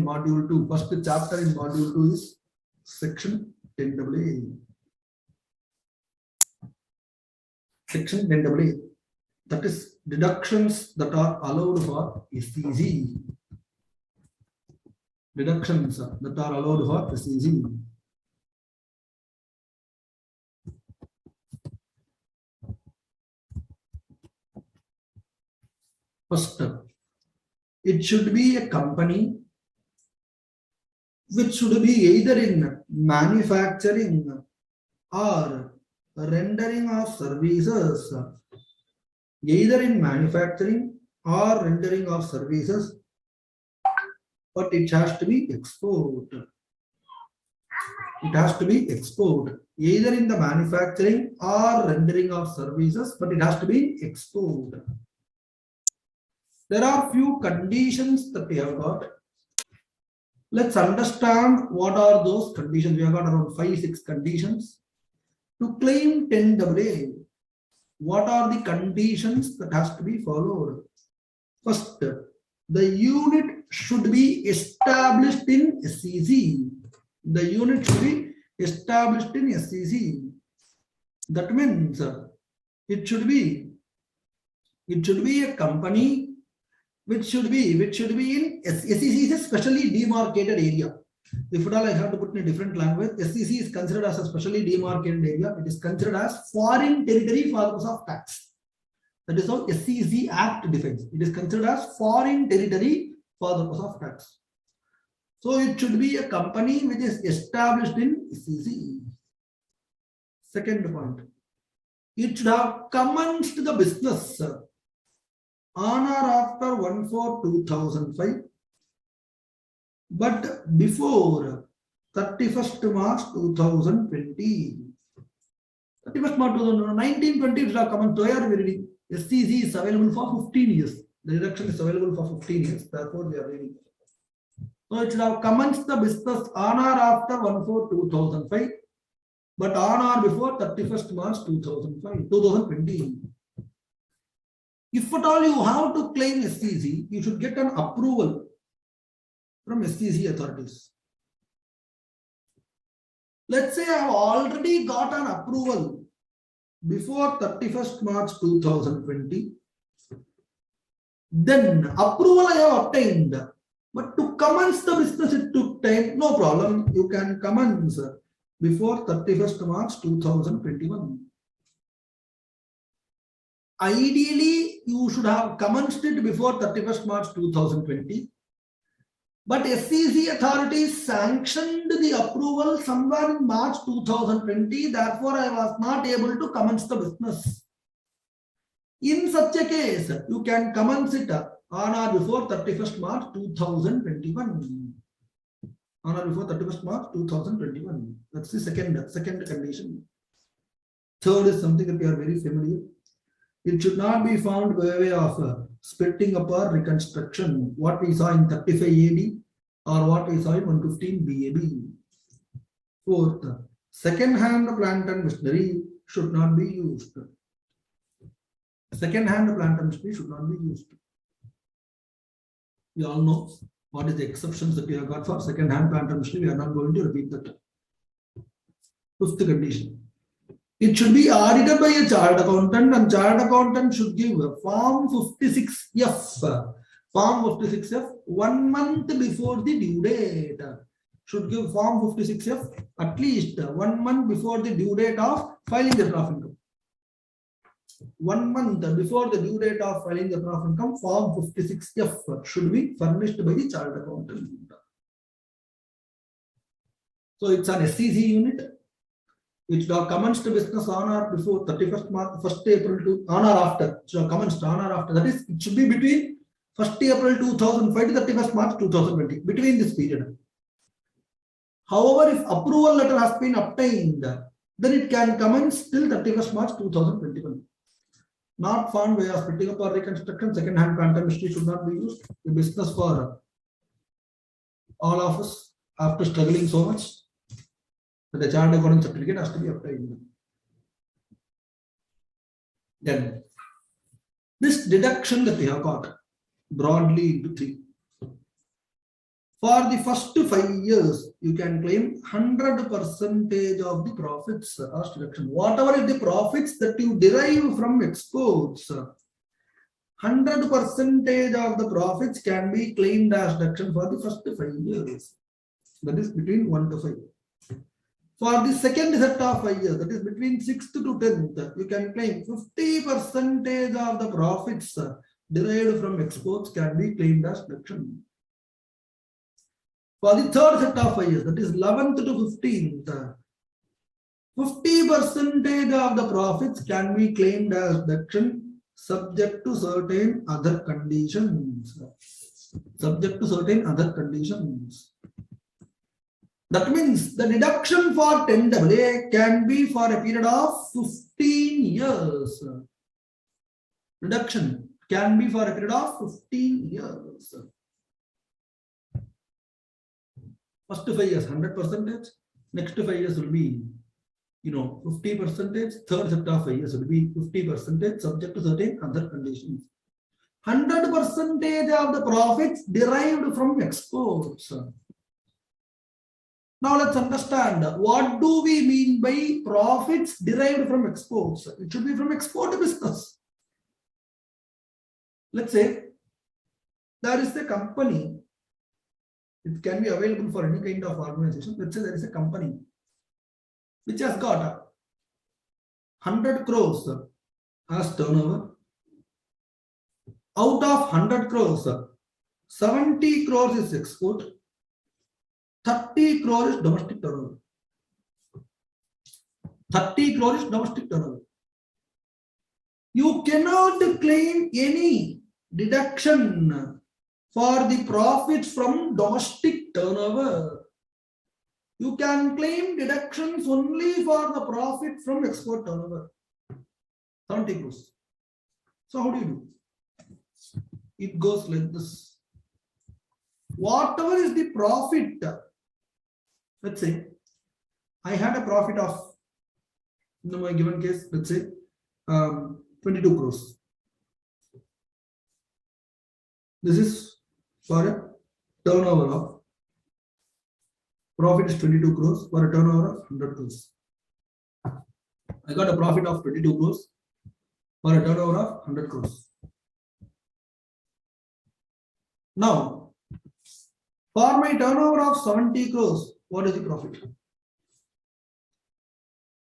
module 2. First chapter in module 2 is section 10AA. Section 10AA. That is deductions that are allowed for SEZ. Deductions that are allowed for SEZ. First, it should be a company which should be either in manufacturing or rendering of services. Either in manufacturing or rendering of services, but it has to be export. It has to be export. Either in the manufacturing or rendering of services, but it has to be export. There are few conditions that we have got. Let's understand what are those conditions. We have got around 5-6 conditions. To claim 10AA, what are the conditions that has to be followed? First, the unit should be established in SEZ. The unit should be established in SEZ. That means it should be a company which should be in SEZ is a specially demarcated area. If at all I have to put in a different language, SEZ is considered as a specially demarcated area. It is considered as foreign territory for the purpose of tax. That is how SEZ Act defines. It is considered as foreign territory for the purpose of tax. So it should be a company which is established in SEZ. Second point, it should have commenced the business on or after 1/4/2005, but before 31st March 2020. 31st March 1920 it should have commenced. Where we are reading SEZ is available for 15 years. The deduction is available for 15 years. Therefore, we are reading. So it should have commenced the business on or after 1/4/2005, but on or before 31st March 2020. If at all you have to claim SEZ, you should get an approval from SEZ authorities. Let's say I have already got an approval before 31st March 2020. Then approval I have obtained, but to commence the business it took time. No problem, you can commence before 31st March 2021. Ideally, you should have commenced it before 31st March 2020. But SEZ authorities sanctioned the approval somewhere in March 2020. Therefore, I was not able to commence the business. In such a case, you can commence it on or before 31st March 2021. On or before 31st March 2021. That's the second condition. Third is something that we are very familiar. It should not be found by way of splitting up or reconstruction, what we saw in 35 AD or what we saw in 115 BAB. Fourth, second-hand plant and machinery should not be used. Second-hand plant and machinery should not be used. We all know what is the exceptions that we have got for second-hand plant and machinery. We are not going to repeat that. Fifth condition. It should be audited by a chartered accountant, and chartered accountant should give Form 56F. Form 56F 1 month before the due date. Should give Form 56F at least 1 month before the due date of filing the draft income. 1 month before the due date of filing the draft income, Form 56F should be furnished by the chartered accountant. So it's an SEZ unit. It should have commenced business on or before 31st March, 1st April to on or after. It should have commenced on or after. That is, it should be between 1st April 2005 to 31st March 2020. Between this period. However, if approval letter has been obtained, then it can commence till 31st March 2021. Not found by splitting up or reconstruction. Second-hand plant and machinery should not be used. The business for all of us after struggling so much. The chartered accountant certificate has to be obtained. Then, this deduction that we have got broadly into 3. For the first 5 years, you can claim 100% of the profits as deduction. Whatever is the profits that you derive from exports, 100% of the profits can be claimed as deduction for the first 5 years. That is between 1 to 5. For the second set of 5 years, that is between 6th to 10th, you can claim 50% of the profits derived from exports can be claimed as deduction. For the third set of 5 years, that is 11th to 15th, 50% of the profits can be claimed as deduction subject to certain other conditions. Subject to certain other conditions. That means the deduction for 10AA can be for a period of 15 years. Deduction can be for a period of 15 years. First 5 years, 100%. Next 5 years will be, 50%. Third set of 5 years will be 50%, subject to certain other conditions. 100% of the profits derived from exports. Now let's understand, what do we mean by profits derived from exports? It should be from export business. Let's say there is a company. It can be available for any kind of organization. Let's say there is a company which has got 100 crores as turnover. Out of 100 crores, 70 crores is export, 30 crores is domestic turnover. 30 crores is domestic turnover. You cannot claim any deduction for the profits from domestic turnover. You can claim deductions only for the profit from export turnover. 70 crores. So how do you do? It goes like this. Whatever is the profit, let's say I had a profit of, in my given case, let's say 22 crores. This is for a turnover of, profit is 22 crores for a turnover of 100 crores. I got a profit of 22 crores for a turnover of 100 crores. Now, for my turnover of 70 crores, what is the profit?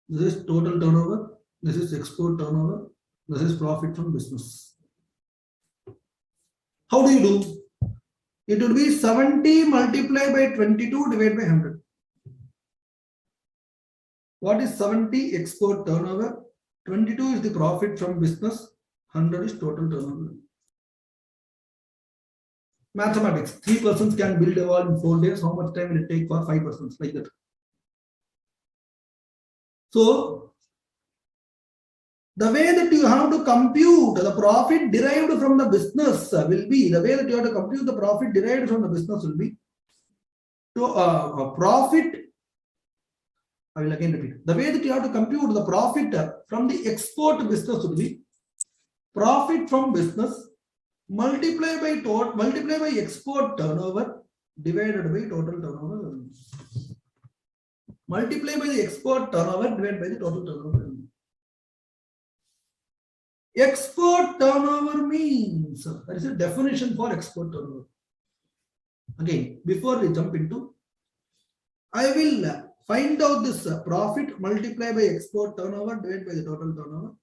This is total turnover, this is export turnover, this is profit from business. How do you do? It would be 70 multiplied by 22 divided by 100. What is 70 export turnover? 22 is the profit from business, 100 is total turnover. Mathematics, 3 persons can build a wall in 4 days. How much time will it take for 5 persons? Like that. So, the way that you have to compute the profit derived from the business will be, the way that you have to compute the profit derived from the business will be, to profit, I will again repeat, the way that you have to compute the profit from the export business will be profit from business multiplied by export turnover divided by total turnover. Multiply by the export turnover divided by the total turnover. Export turnover means, there is a definition for export turnover. Again, before we jump into, I will find out this profit multiplied by export turnover divided by the total turnover.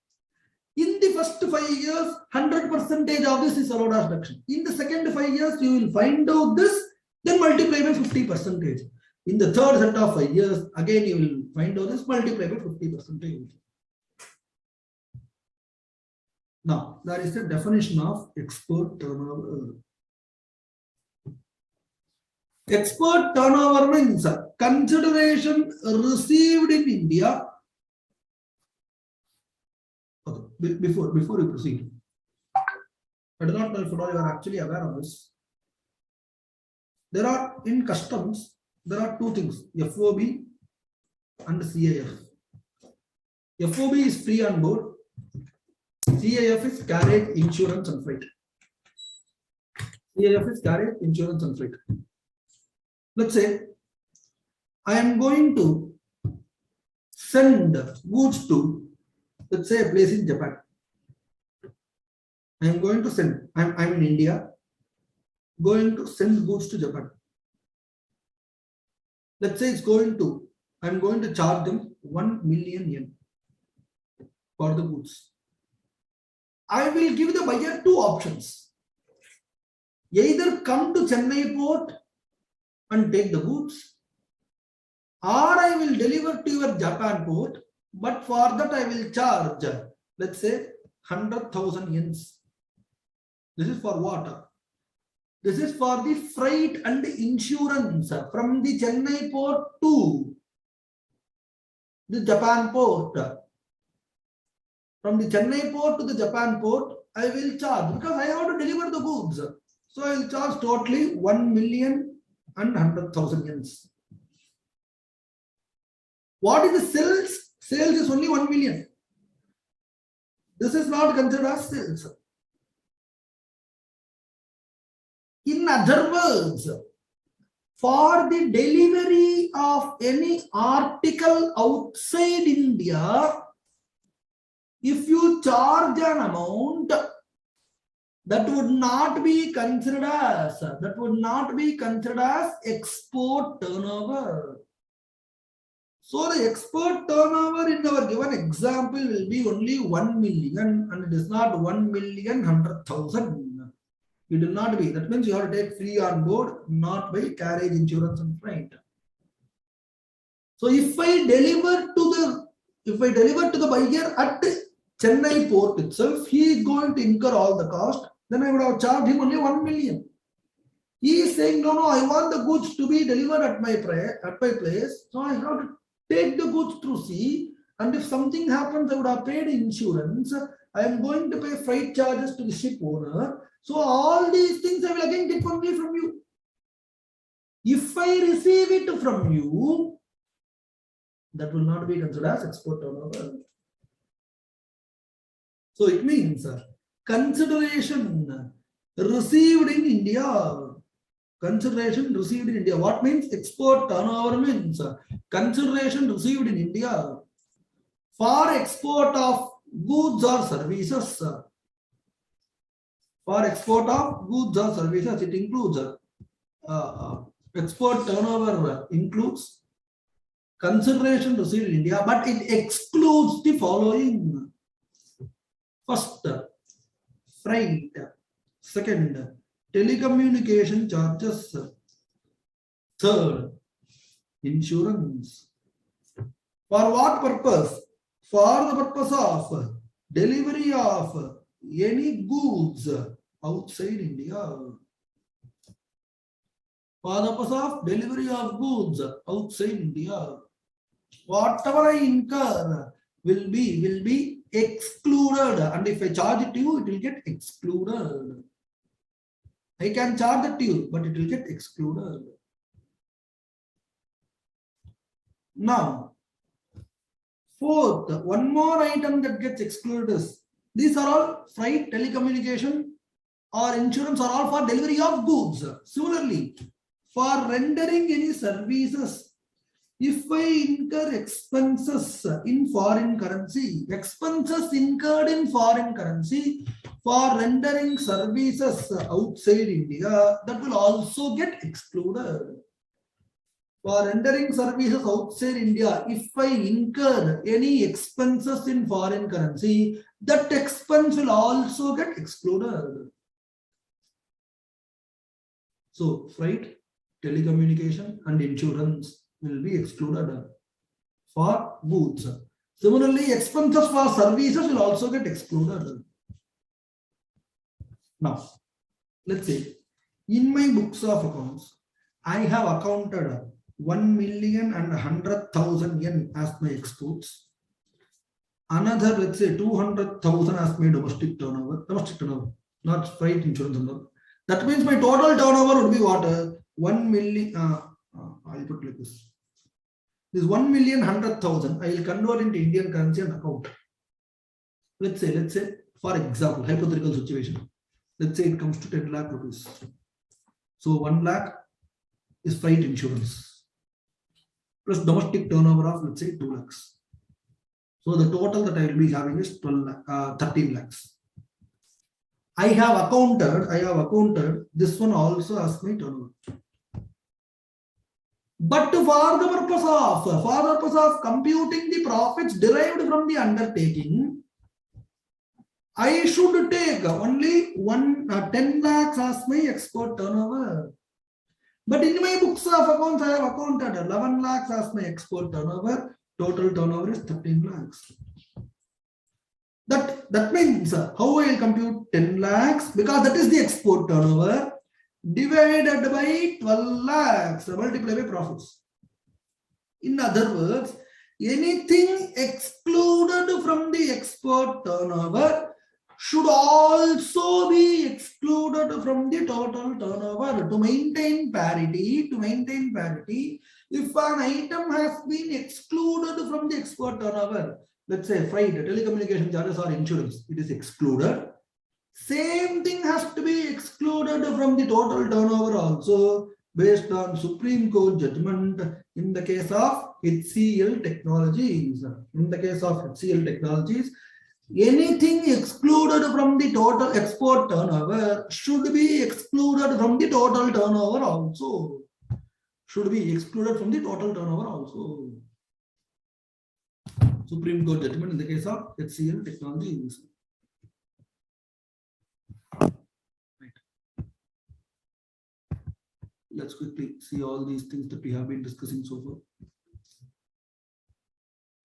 In the first 5 years, 100% of this is allowed as deduction. In the second 5 years, you will find out this, then multiply by 50%. In the third set of 5 years, again you will find out this, multiply by 50%. Now, that is the definition of export turnover. Export turnover means consideration received in India. Okay, before we proceed, I do not know if you are actually aware of this. There are, in customs, there are two things, FOB and CIF. FOB is free on board. CIF is carriage, insurance and freight. CIF is carriage, insurance and freight. Let's say I am going to send goods to, let's say, a place in Japan. I am going to send, I'm in India, going to send goods to Japan. Let's say I'm going to charge them 1 million yen for the goods. I will give the buyer two options. Either come to Chennai port and take the goods, or I will deliver to your Japan port, but for that I will charge, let's say, 100,000 yens. This is for what? This is for the freight and insurance from the Chennai port to the Japan port. From the Chennai port to the Japan port, I will charge because I have to deliver the goods. So I will charge totally 1,100,000 yens. What is the sales? Sales is only 1 million. This is not considered as sales. In other words, for the delivery of any article outside India, if you charge an amount, that would not be considered as export turnover. So the export turnover in our given example will be only 1 million, and it is not 1,100,000. It will not be. That means you have to take free on board, not by carriage, insurance, and freight. So if I deliver to the buyer at Chennai port itself, he is going to incur all the cost. Then I would have charged him only 1 million. He is saying, no, I want the goods to be delivered at my place. So I have to take the goods through sea. And if something happens, I would have paid insurance. I am going to pay freight charges to the ship owner. So all these things I will again get only from you. If I receive it from you, that will not be considered as export turnover. So it means consideration received in India. Consideration received in India. What means export turnover means consideration received in India for export of goods or services. For export of goods or services, it includes export turnover includes consideration received in India, but it excludes the following. First, freight. Second, telecommunication charges. Third, insurance. For what purpose? For the purpose of delivery of any goods outside India. For the purpose of delivery of goods outside India. Whatever I incur will be excluded, and if I charge it to you, it will get excluded. I can charge it to you, but it will get excluded. Now, fourth, one more item that gets excluded is, these are all freight, telecommunication or insurance are all for delivery of goods. Similarly, for rendering any services, if I incur expenses in foreign currency, expenses incurred in foreign currency for rendering services outside India, that will also get excluded. For rendering services outside India, if I incur any expenses in foreign currency, that expense will also get excluded. So, freight, telecommunication, and insurance will be excluded for goods. Similarly, expenses for services will also get excluded. Now, let's say in my books of accounts, I have accounted 1,100,000 yen as my exports. Another, let's say 200,000 as my domestic turnover, not freight, insurance. That means my total turnover would be what? 1 million. I'll put like this. This 1,100,000. I will convert into Indian currency and account. Let's say, for example, hypothetical situation. Let's say it comes to 10 lakh rupees. So 1 lakh is freight insurance plus domestic turnover of, let's say, 2 lakhs. So the total that I will be having is 13 lakhs. I have accounted this one also as my turnover. But for the purpose of computing the profits derived from the undertaking, I should take only 10 lakhs as my export turnover. But in my books of accounts, I have accounted 11 lakhs as my export turnover. Total turnover is 13 lakhs. That means how I will compute 10 lakhs, because that is the export turnover, divided by 12 lakhs, multiplied by profits. In other words, anything excluded from the export turnover should also be excluded from the total turnover to maintain parity. If an item has been excluded from the export turnover, let's say freight, telecommunication charges or insurance, it is excluded. Same thing has to be excluded from the total turnover also, based on Supreme Court judgment in the case of HCL Technologies. In the case of HCL Technologies, anything excluded from the total export turnover should be excluded from the total turnover also. Supreme Court judgment in the case of HCL Technologies. Right. Let's quickly see all these things that we have been discussing so far.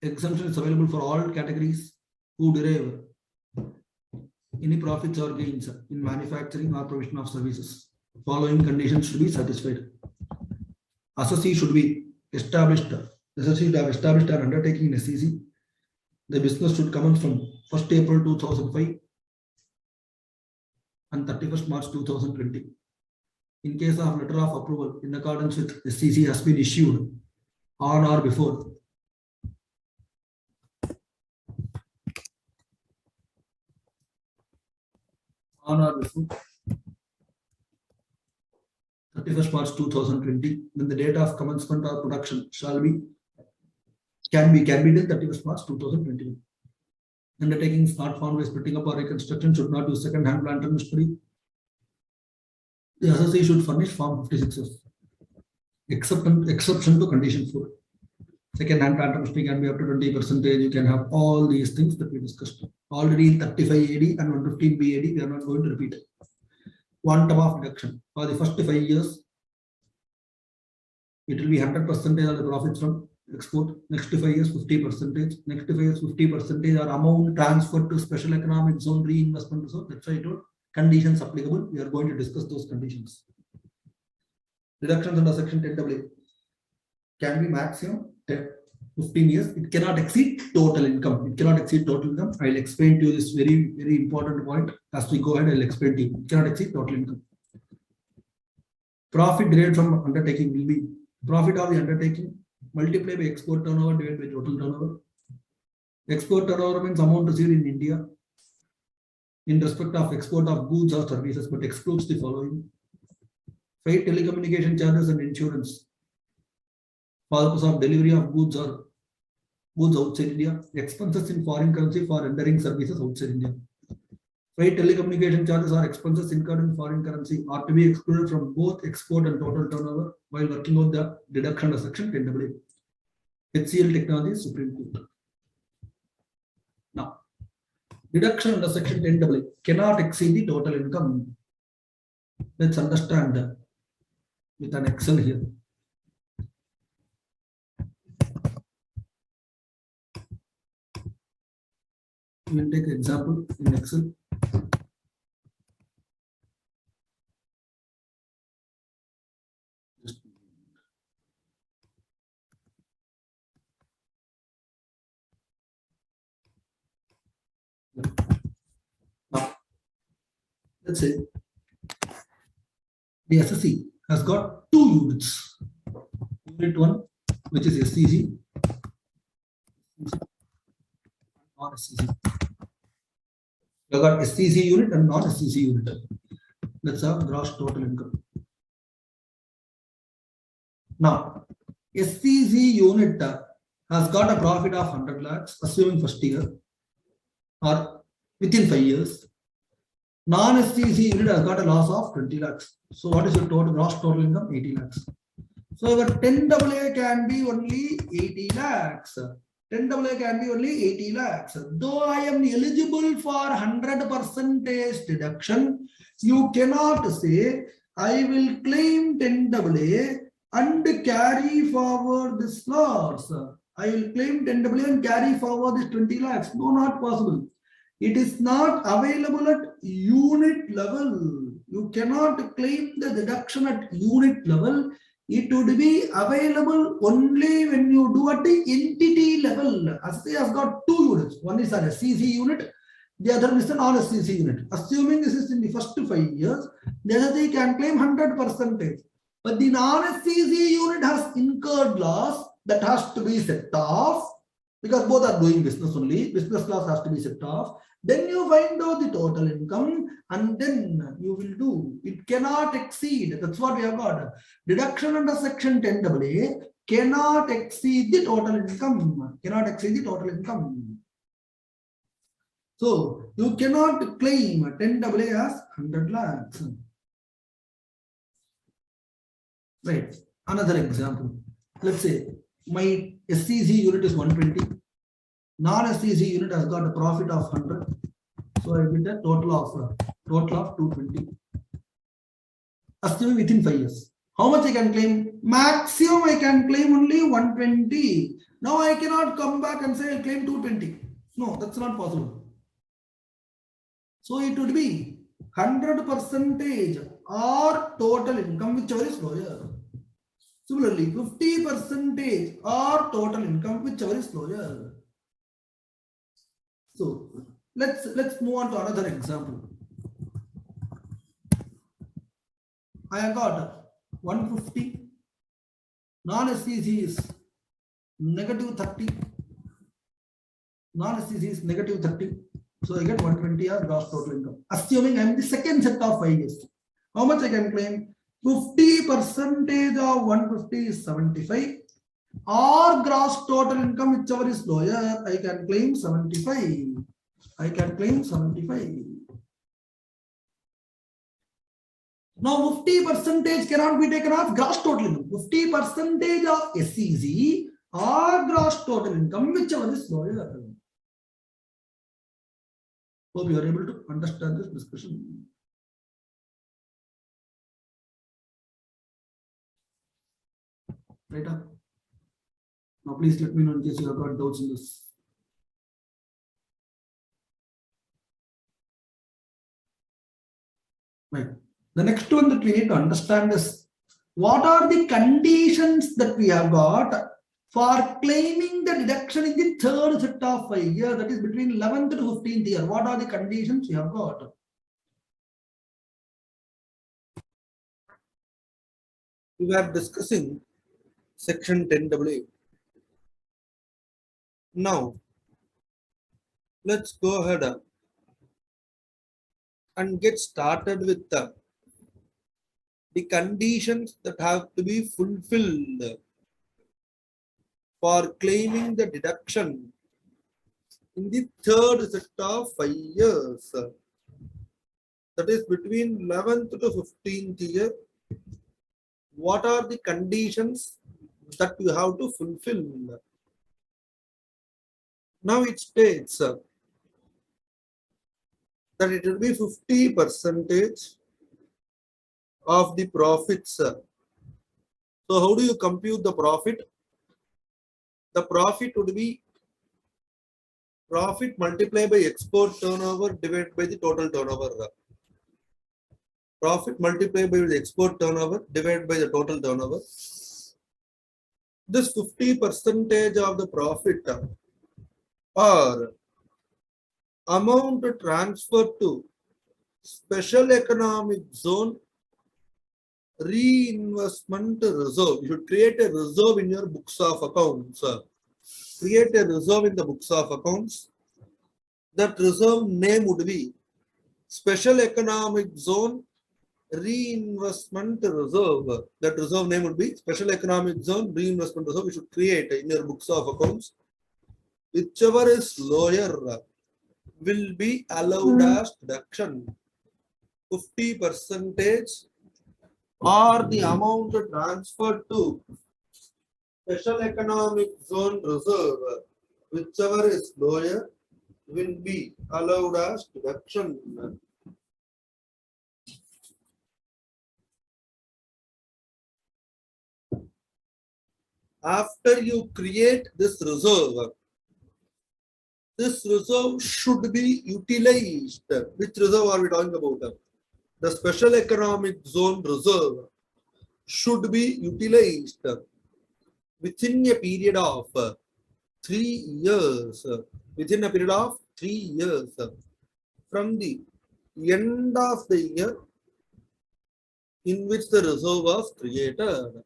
Exemption is available for all categories who derive any profits or gains in manufacturing or provision of services. Following conditions should be satisfied. Assessee should be established. The assessee should have established an undertaking in SEC. The business should commence from 1st April 2005 and 31st March 2020. In case of letter of approval in accordance with SEC has been issued on or before 31st March 2020, then the date of commencement or production can be till 31st March 2021. Undertaking is not found by splitting up or reconstruction, should not use second-hand plant and machinery. The assessee should furnish Form 56F. Exception to condition 4. Second-hand plant and machinery can be up to 20%. You can have all these things that we discussed. Already in 35 AD and 115 BAD, we are not going to repeat it. Quantum of deduction. For the first 5 years, it will be 100% of the profits from export. Next 5 years, 50%. Next 5 years, 50% are amount transferred to special economic zone reinvestment zone. That's why I told conditions applicable. We are going to discuss those conditions. Deductions under section 10AA can be maximum 15 years. It cannot exceed total income. I will explain to you this very, very important point. As we go ahead, I will explain to you. It cannot exceed total income. Profit derived from undertaking will be profit of the undertaking multiplied by export turnover divided by total turnover. Export turnover means amount received in India in respect of export of goods or services, but excludes the following: freight, telecommunication charges and insurance for the purpose of delivery of goods or goods outside India, expenses in foreign currency for rendering services outside India. Freight, telecommunication charges or expenses incurred in foreign currency are to be excluded from both export and total turnover while working on the deduction of section 10AA. HCL Technologies, Supreme Court. Now, deduction under section 10AA cannot exceed the total income. Let's understand with an Excel here. We will take an example in Excel. Now, let's say the SSE has got 2 units. Unit 1, which is SCC, non-SCC. You have got SCC unit and non-SCC unit. Let's have gross total income. Now, SCC unit has got a profit of 100 lakhs, assuming first year or within 5 years. Non-SCC unit has got a loss of 20 lakhs. So what is your total gross total income? 80 lakhs. So your 10 AA can be only 80 lakhs. 10 AA can be only 80 lakhs. Though I am eligible for 100% deduction, you cannot say I will claim 10 AA and carry forward this loss. I will claim 10 AA and carry forward this 20 lakhs. No, not possible. It is not available at unit level. You cannot claim the deduction at unit level. It would be available only when you do at the entity level. Assay has got two units. One is an SCC unit, the other is a non-SCC unit. Assuming this is in the first 5 years, the other can claim 100%. But the non-SCC unit has incurred loss that has to be set off, because both are doing business only. Business loss has to be set off. Then you find out the total income and then you will do. It cannot exceed. That's what we have got. Deduction under section 10 AA cannot exceed the total income. Cannot exceed the total income. So you cannot claim 10 AA as 100 lakhs. Right. Another example. Let's say my SCC unit is 120. Non-SCC unit has got a profit of 100. So I get a total of 220. Assuming within 5 years. How much I can claim? Maximum I can claim only 120. Now I cannot come back and say I claim 220. No, that's not possible. So it would be 100% or total income, whichever is lower. Similarly, 50% or total income, whichever is lower. So let's move on to another example. I have got 150. Non-SCC is -30. Non-SCC is -30. So I get 120 as gross total income. Assuming I am the second set of 5 years. How much I can claim? 50% of 150 is 75. Or gross total income, whichever is lower, I can claim 75. I can claim 75. Now 50% cannot be taken off gross total income. 50% of SCC or gross total income, whichever is lower. Hope you are able to understand this discussion. Right up. Now please let me know in case you have got doubts in this. Right. The next one that we need to understand is what are the conditions that we have got for claiming the deduction in the third set of 5 years, that is between 11th to 15th year. What are the conditions we have got? We were discussing section 10 AA. Now, let's go ahead and get started with the conditions that have to be fulfilled for claiming the deduction in the third set of 5 years. That is between 11th to 15th year. What are the conditions that you have to fulfill? Now it states that it will be 50% of the profits. So how do you compute the profit? The profit would be profit multiplied by export turnover divided by the total turnover. Profit multiplied by the export turnover divided by the total turnover. This 50% of the profit or amount transferred to special economic zone reinvestment reserve. You should create a reserve in your books of accounts. Create a reserve in the books of accounts. That reserve name would be Special Economic Zone reinvestment reserve. That reserve name would be Special Economic Zone Reinvestment Reserve. You should create in your books of accounts. Whichever is lower will be allowed as deduction. 50% or the amount transferred to Special Economic Zone Reserve, whichever is lower, will be allowed as deduction. After you create this reserve should be utilized. Which reserve are we talking about? The Special Economic Zone Reserve should be utilized within a period of 3 years. Within a period of 3 years from the end of the year in which the reserve was created.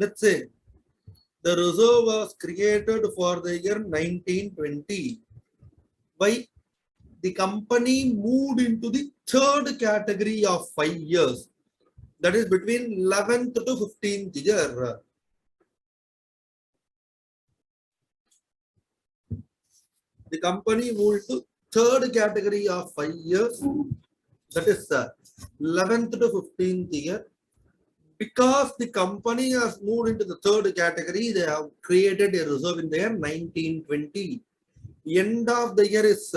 Let's say the reserve was created for the year 1920. Why? The company moved into the third category of 5 years. That is between 11th to 15th year. The company moved to third category of 5 years. That is 11th to 15th year. Because the company has moved into the third category, they have created a reserve in the year 1920. End of the year is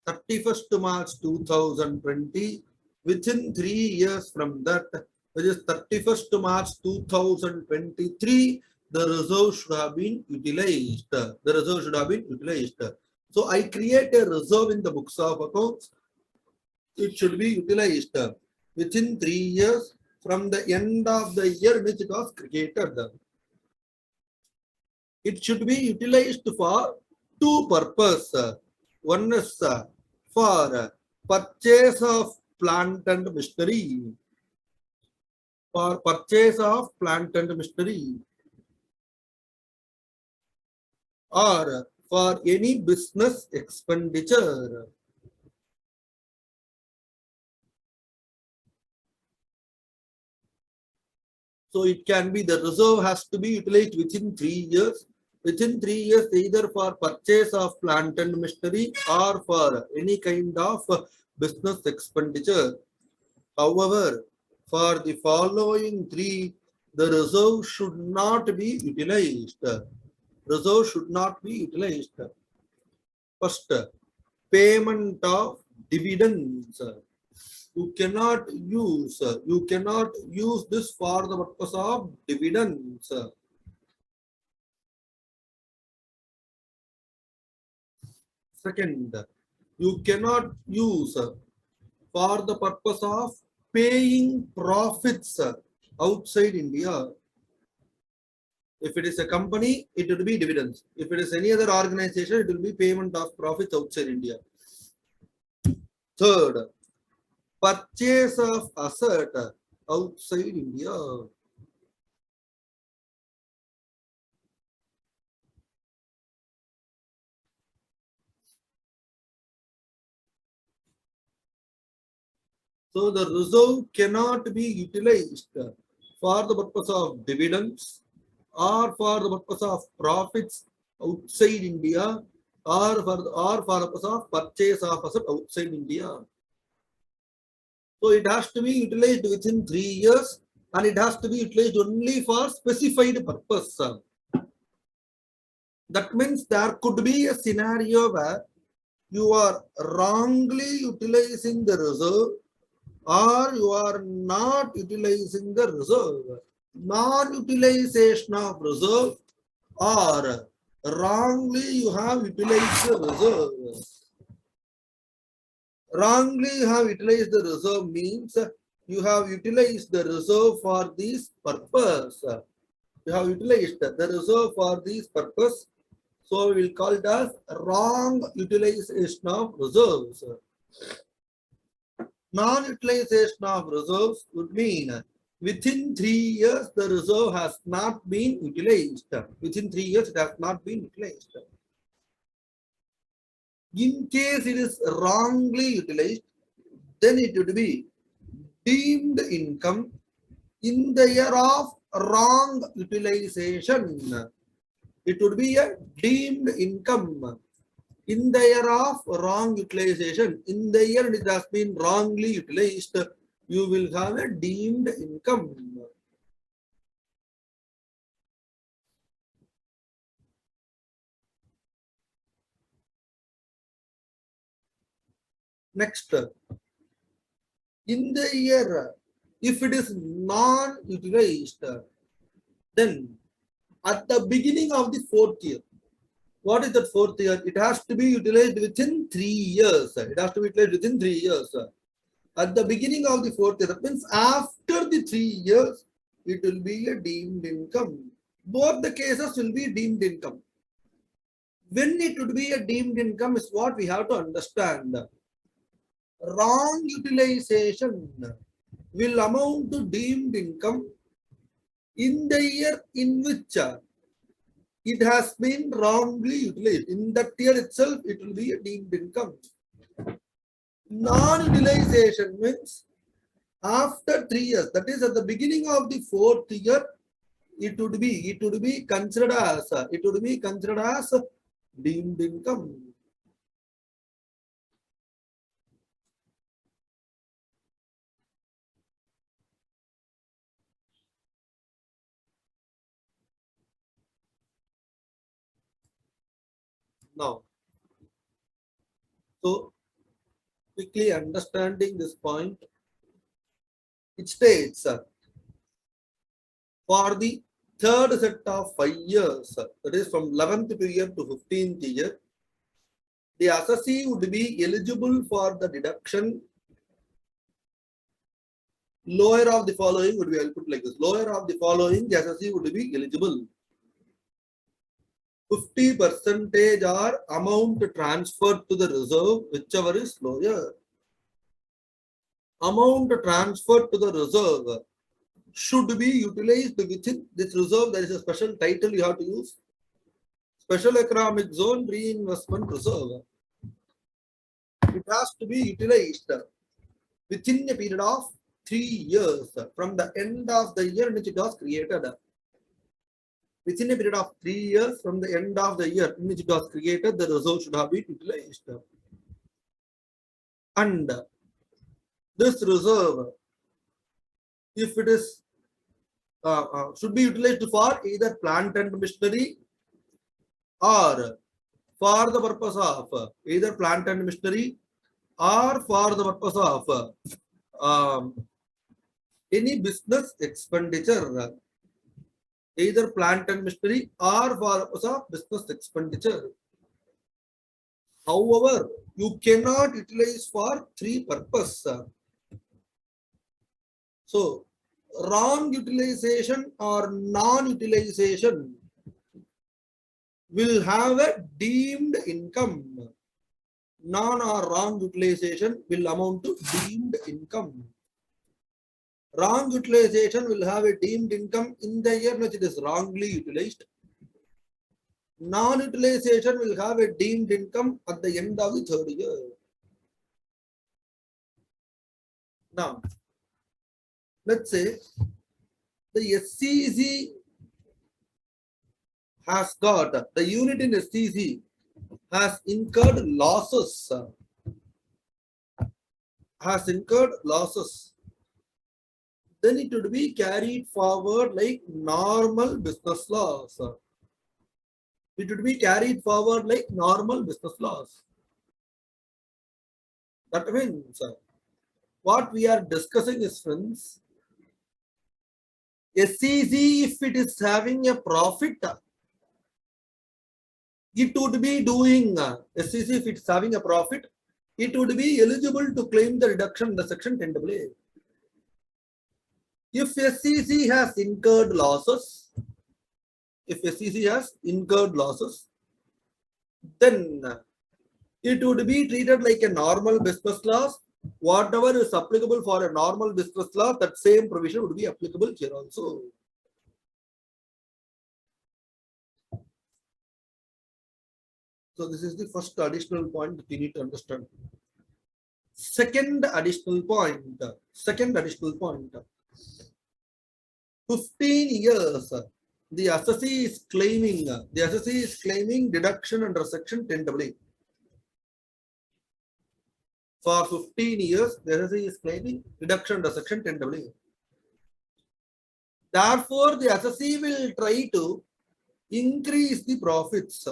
31st March 2020. Within 3 years from that, which is 31st March 2023, the reserve should have been utilized. The reserve should have been utilized. So I create a reserve in the books of accounts. It should be utilized within 3 years from the end of the year which it was created. It should be utilized for two purposes. One is for purchase of plant and machinery. For purchase of plant and machinery. Or for any business expenditure. So it can be the reserve has to be utilized within 3 years. Within 3 years, either for purchase of plant and machinery or for any kind of business expenditure. However, for the following 3, the reserve should not be utilized. Reserve should not be utilized. First, payment of dividends. You cannot use this for the purpose of dividends. Second, you cannot use for the purpose of paying profits outside India. If it is a company, it will be dividends. If it is any other organization, it will be payment of profits outside India. Third, purchase of asset outside India. So the reserve cannot be utilized for the purpose of dividends or for the purpose of profits outside India or for the purpose of purchase of asset outside India. So it has to be utilized within 3 years and it has to be utilized only for specified purpose. That means there could be a scenario where you are wrongly utilizing the reserve or you are not utilizing the reserve. Non-utilization of reserve or wrongly you have utilized the reserve. Wrongly you have utilized the reserve means you have utilized the reserve for this purpose. You have utilized the reserve for this purpose. So we will call it as wrong utilization of reserves. Non-utilization of reserves would mean within 3 years the reserve has not been utilized. Within 3 years it has not been utilized. In case it is wrongly utilized, then it would be deemed income in the year of wrong utilization. It would be a deemed income in the year of wrong utilization. In the year it has been wrongly utilized, you will have a deemed income. Next, in the year, if it is non-utilized, then at the beginning of the fourth year, what is that fourth year? It has to be utilized within 3 years. It has to be utilized within 3 years. At the beginning of the fourth year, that means after the 3 years, it will be a deemed income. Both the cases will be deemed income. When it would be a deemed income is what we have to understand. Wrong utilization will amount to deemed income in the year in which it has been wrongly utilized. In that year itself, it will be a deemed income. Non-utilization means after 3 years, that is at the beginning of the fourth year, it would be considered as deemed income. Now, so quickly understanding this point, it states for the third set of 5 years, that is from 11th year to 15th year, the assessee would be eligible for the deduction. Lower of the following would be, I'll put like this, lower of the following, the assessee would be eligible. 50% are amount transferred to the reserve, whichever is lower. Amount transferred to the reserve should be utilized within this reserve. There is a special title you have to use. Special Economic Zone Reinvestment Reserve. It has to be utilized within a period of 3 years from the end of the year in which it was created. Within a period of 3 years from the end of the year in which it was created, the reserve should have been utilized. And this reserve, if it is should be utilized for either plant and machinery or for the purpose of either plant and machinery or for the purpose of any business expenditure, either plant and machinery or for the purpose of business expenditure. However, you cannot utilize for 3 purposes. So, wrong utilization or non-utilization will have a deemed income. Non or wrong utilization will amount to deemed income. Wrong utilization will have a deemed income in the year which it is wrongly utilized. Non-utilization will have a deemed income at the end of the 3rd year. Now, let's say the SCC has got, the unit in SCC has incurred losses. Then it would be carried forward like normal business loss. It would be carried forward like normal business loss. That means what we are discussing is, friends, SCC, if it is having a profit, it would be doing SCC, if it's having a profit, it would be eligible to claim the reduction in the section 10AA. If SCC has incurred losses, then it would be treated like a normal business loss Whatever is applicable for a normal business law, that same provision would be applicable here also. So this is the first additional point that you need to understand. Second additional point. 15 years. The assessee is claiming deduction under section 10AA. For 15 years, the assessee is claiming deduction under section 10AA. Therefore, the assessee will try to increase the profits.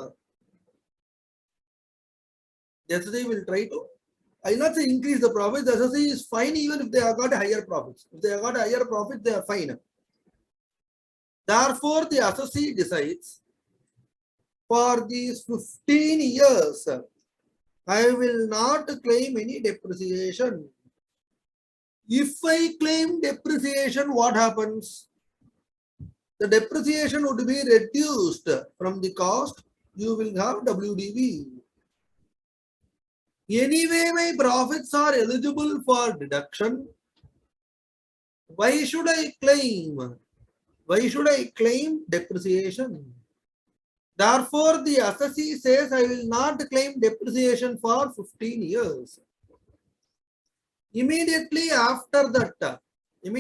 The assessee will try to, I will not say increase the profits. The assessee is fine even if they have got higher profits. If they have got higher profit, they are fine. Therefore, the assessee decides for these 15 years, I will not claim any depreciation. If I claim depreciation, what happens? The depreciation would be reduced from the cost. You will have WDV. Anyway, my profits are eligible for deduction. Why should I claim? Why should I claim depreciation? Therefore, the assessee says I will not claim depreciation for 15 years. Immediately after that, when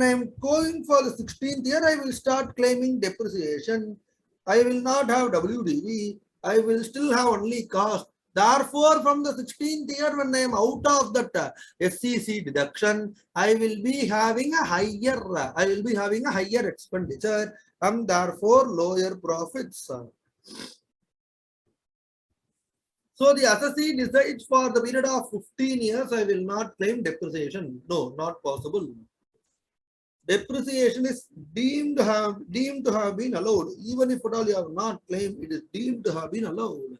I am going for the 16th year, I will start claiming depreciation. I will not have WDV. I will still have only cost. Therefore, from the 16th year, when I am out of that SCC deduction, I will be having a higher expenditure and therefore lower profits. So the assessee decides for the period of 15 years, I will not claim depreciation. No, not possible. Depreciation is deemed to have been allowed. Even if at all you have not claimed, it is deemed to have been allowed.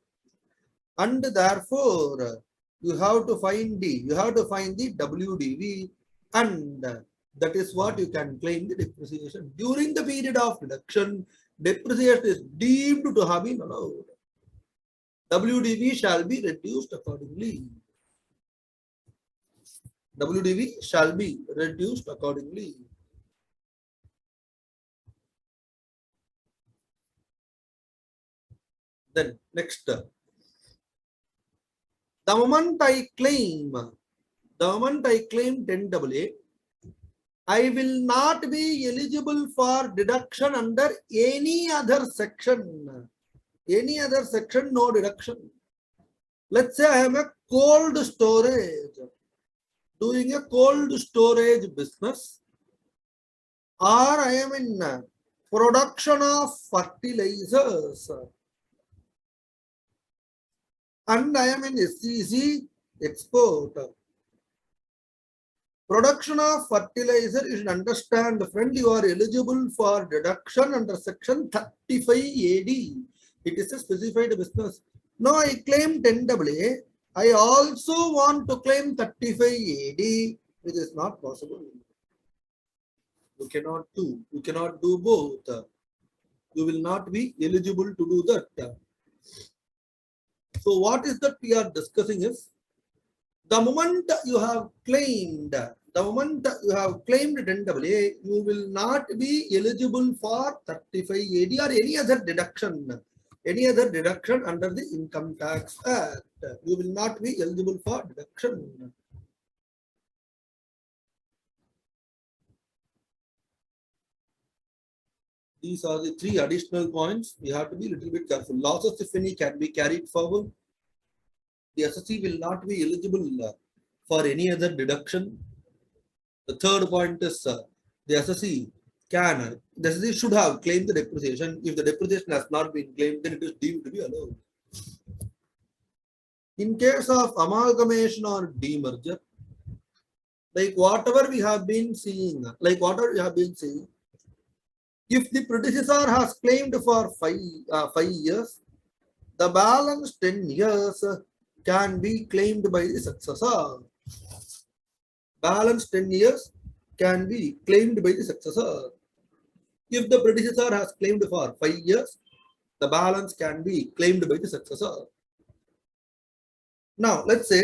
And therefore, you have to find the WDV, and that is what you can claim the depreciation. During the period of deduction, depreciation is deemed to have been allowed. WDV shall be reduced accordingly. WDV shall be reduced accordingly. Then next, the moment I claim 10AA, I will not be eligible for deduction under any other section. Any other section, no deduction. Let's say I am a cold storage, doing a cold storage business, or I am in production of fertilizers, and I am in SCC export. Production of fertilizer, you should understand, friend, you are eligible for deduction under section 35 AD. It is a specified business. Now I claim 10AA. I also want to claim 35 AD, which is not possible. You cannot do both. You will not be eligible to do that. So what is that we are discussing is, the moment you have claimed 10AA, you will not be eligible for 35 AD or any other deduction under the Income Tax Act. You will not be eligible for deduction. These are the 3 additional points. We have to be a little bit careful. Losses, if any, can be carried forward. The assessee will not be eligible for any other deduction. The third point is the assessee should have claimed the depreciation. If the depreciation has not been claimed, then it is deemed to be allowed. In case of amalgamation or demerger, like whatever we have been seeing, if the predecessor has claimed for 5 years, the balance 10 years can be claimed by the successor. Balance 10 years can be claimed by the successor. If the predecessor has claimed for 5 years, the balance can be claimed by the successor. Now, let's say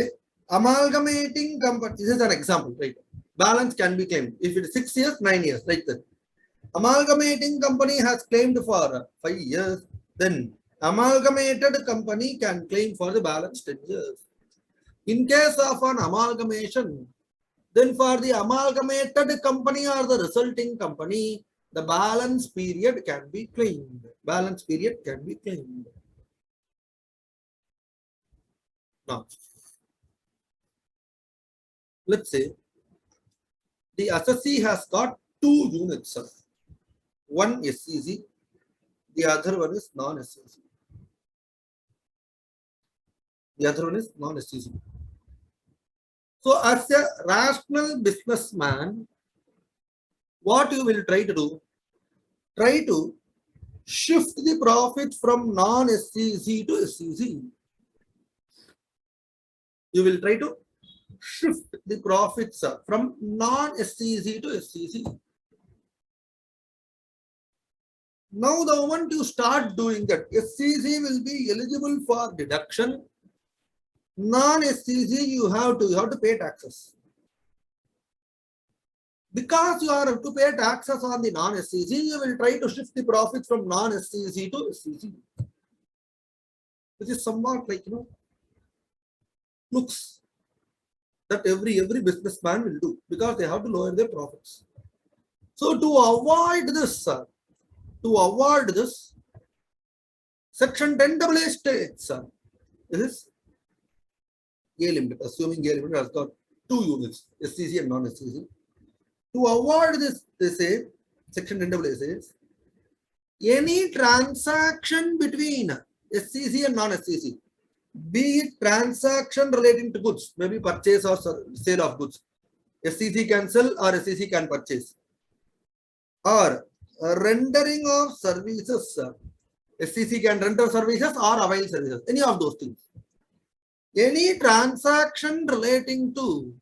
amalgamating company. This is an example, right? Balance can be claimed. If it is 6 years, 9 years, right? Then amalgamating company has claimed for 5 years. Then amalgamated company can claim for the balance 10 years. In case of an amalgamation, then for the amalgamated company or the resulting company, the balance period can be claimed. Balance period can be claimed. Now, let's say the assessee has got two units. One SEZ, the other one is non-SEZ. The other one is non-SEZ. So, as a rational businessman, what you will try to do? Try to shift the profit from non-SEZ to SEZ. You will try to shift the profits from non-SEZ to SEZ. Now, the moment you start doing that, SEZ will be eligible for deduction. Non-SEZ, you have to pay taxes. Because you are to pay taxes on the non-SEZ, you will try to shift the profits from non-SEZ to SEZ, which is somewhat like, looks that every businessman will do because they have to lower their profits. So to avoid this, Section 10AA states is A limit, assuming A limit has got two units, SEZ and non-SEZ. To avoid this, they say, Section 10AA says, any transaction between SEZ and non-SEZ, be it transaction relating to goods, maybe purchase or sale of goods, SEZ can sell or SEZ can purchase, or rendering of services, SEZ can render services or avail services, any of those things. Any transaction relating to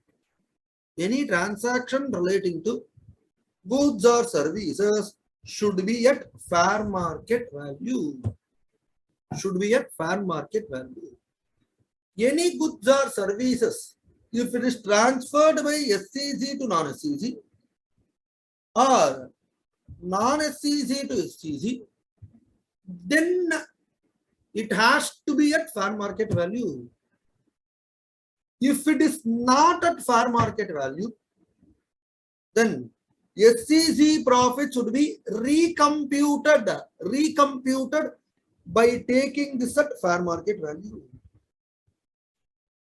goods or services should be at fair market value. Any goods or services, if it is transferred by SEZ to non-SEZ or non-SEZ to SEZ, then it has to be at fair market value. If it is not at fair market value, then SEZ profit should be recomputed by taking this at fair market value.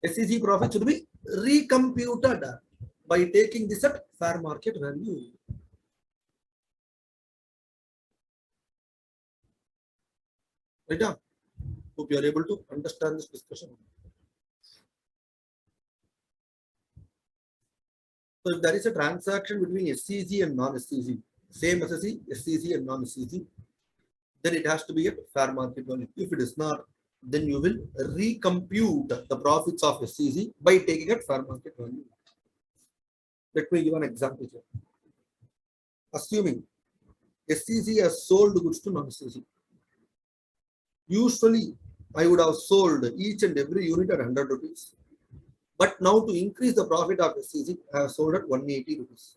SEZ profit should be recomputed by taking this at fair market value. Right? Hope you are able to understand this discussion. So if there is a transaction between SEZ and non-SEZ, same assessee, SEZ and non-SEZ, then it has to be at fair market value. If it is not, then you will recompute the profits of SEZ by taking at fair market value. Let me give an example here. Assuming SEZ has sold goods to non-SEZ. Usually, I would have sold each and every unit at 100 rupees. But now to increase the profit of SEZ, I have sold at 180 rupees.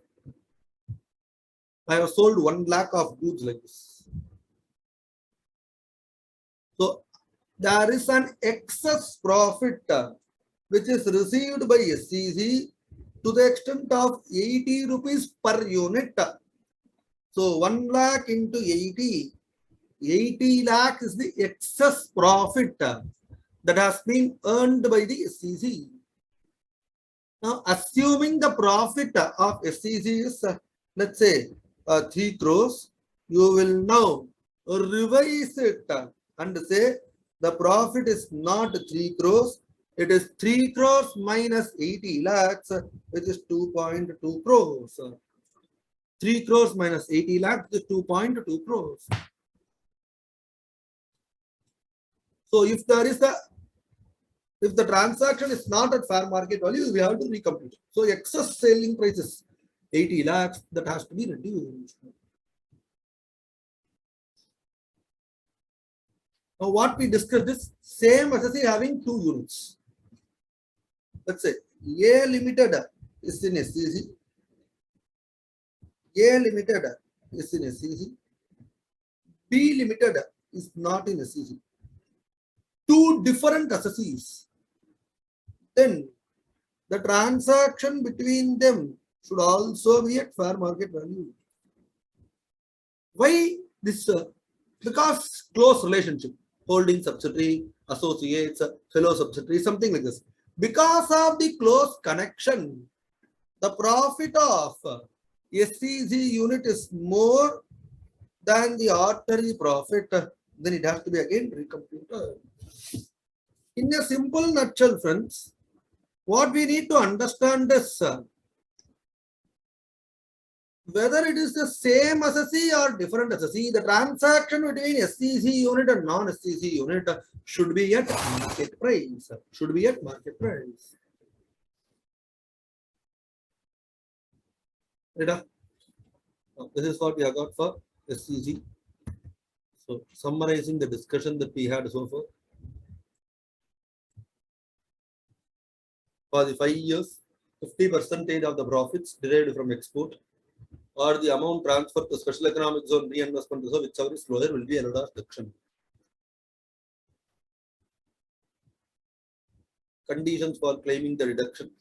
I have sold 1 lakh of goods like this. So there is an excess profit which is received by SEZ to the extent of 80 rupees per unit. So 1 lakh into 80 lakh is the excess profit that has been earned by the SEZ. Now, assuming the profit of SEZ is, let's say, 3 crores, you will now revise it and say the profit is not 3 crores, it is 3 crores minus 80 lakhs, which is 2.2 crores. 3 crores minus 80 lakhs is 2.2 crores. So if the transaction is not at fair market value, we have to recompute. So excess selling price is 80 lakhs, that has to be reduced. Now what we discussed is same assessee having 2 units. Let's say A Limited is in SCC. A Limited is in SCC. B Limited is not in SCC. Two different associates. Then the transaction between them should also be at fair market value. Why this? Because close relationship, holding subsidiary, associates, fellow subsidiary, something like this. Because of the close connection, the profit of SCC unit is more than the ordinary profit. Then it has to be again recomputed. In a simple nutshell, friends, what we need to understand is whether it is the same SSC or different SSC, the transaction between SCC unit and non-SCC unit should be at market price. Should be at market price. Right? This is what we have got for SCC. So, summarizing the discussion that we had so far. For the 5 years, 50% of the profits derived from export or the amount transferred to special economic zone reinvestment reserve, whichever is lower, will be allowed as deduction. Conditions for claiming the deduction.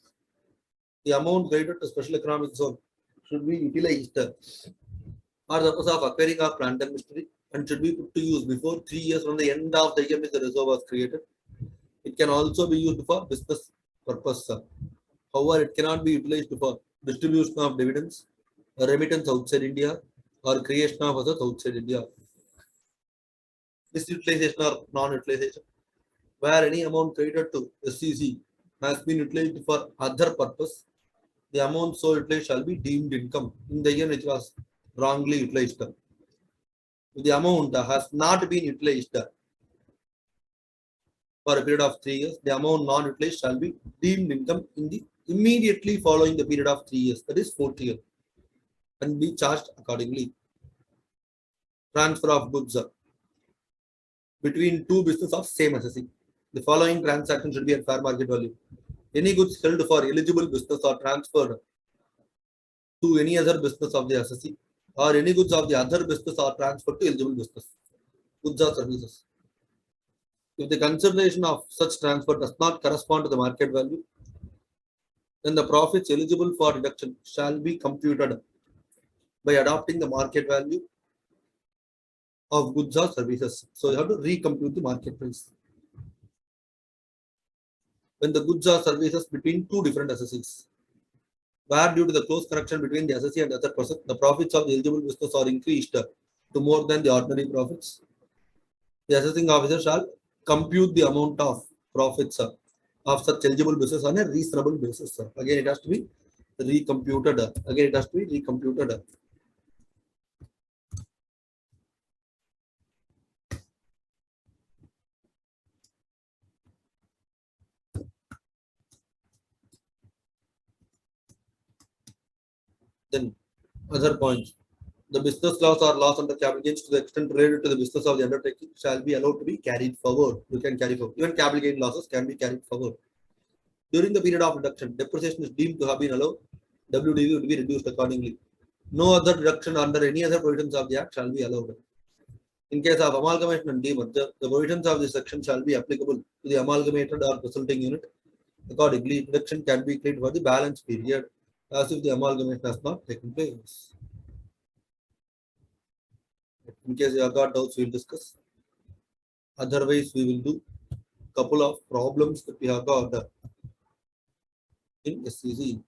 The amount credited to special economic zone should be utilized for the purpose of acquiring of plant and machinery and should be put to use before 3 years from the end of the year when the reserve was created. It can also be used for business purpose. However, it cannot be utilized for distribution of dividends, remittance outside India, or creation of assets outside India. This utilization or non-utilization, where any amount credited to SCC has been utilized for other purpose, the amount so utilized shall be deemed income in the year which was wrongly utilized. If the amount has not been utilized for a period of 3 years, the amount non-utilized shall be deemed income in the immediately following the period of 3 years, that is 4th year, and be charged accordingly. Transfer of goods between two businesses of same SSC. The following transaction should be at fair market value. Any goods held for eligible business are transferred to any other business of the SSC, or any goods of the other business are transferred to eligible business, goods or services. If the consideration of such transfer does not correspond to the market value, then the profits eligible for deduction shall be computed by adopting the market value of goods or services. So you have to recompute the market price. When the goods or services between two different SSCs, where due to the close connection between the SSC and the other person, the profits of the eligible business are increased to more than the ordinary profits, the assessing officer shall compute the amount of profits of such eligible business on a reasonable basis. Again, it has to be recomputed. Again, it has to be recomputed. Then, other points. The business loss or loss under capital gains to the extent related to the business of the undertaking shall be allowed to be carried forward. You can carry forward. Even capital gain losses can be carried forward. During the period of deduction, depreciation is deemed to have been allowed. WDV would be reduced accordingly. No other deduction under any other provisions of the Act shall be allowed. In case of amalgamation and demerger, the provisions of this section shall be applicable to the amalgamated or resulting unit. Accordingly, deduction can be claimed for the balance period as if the amalgamation has not taken place. In case you have got doubts, we will discuss. Otherwise, we will do a couple of problems that we have got in SCC.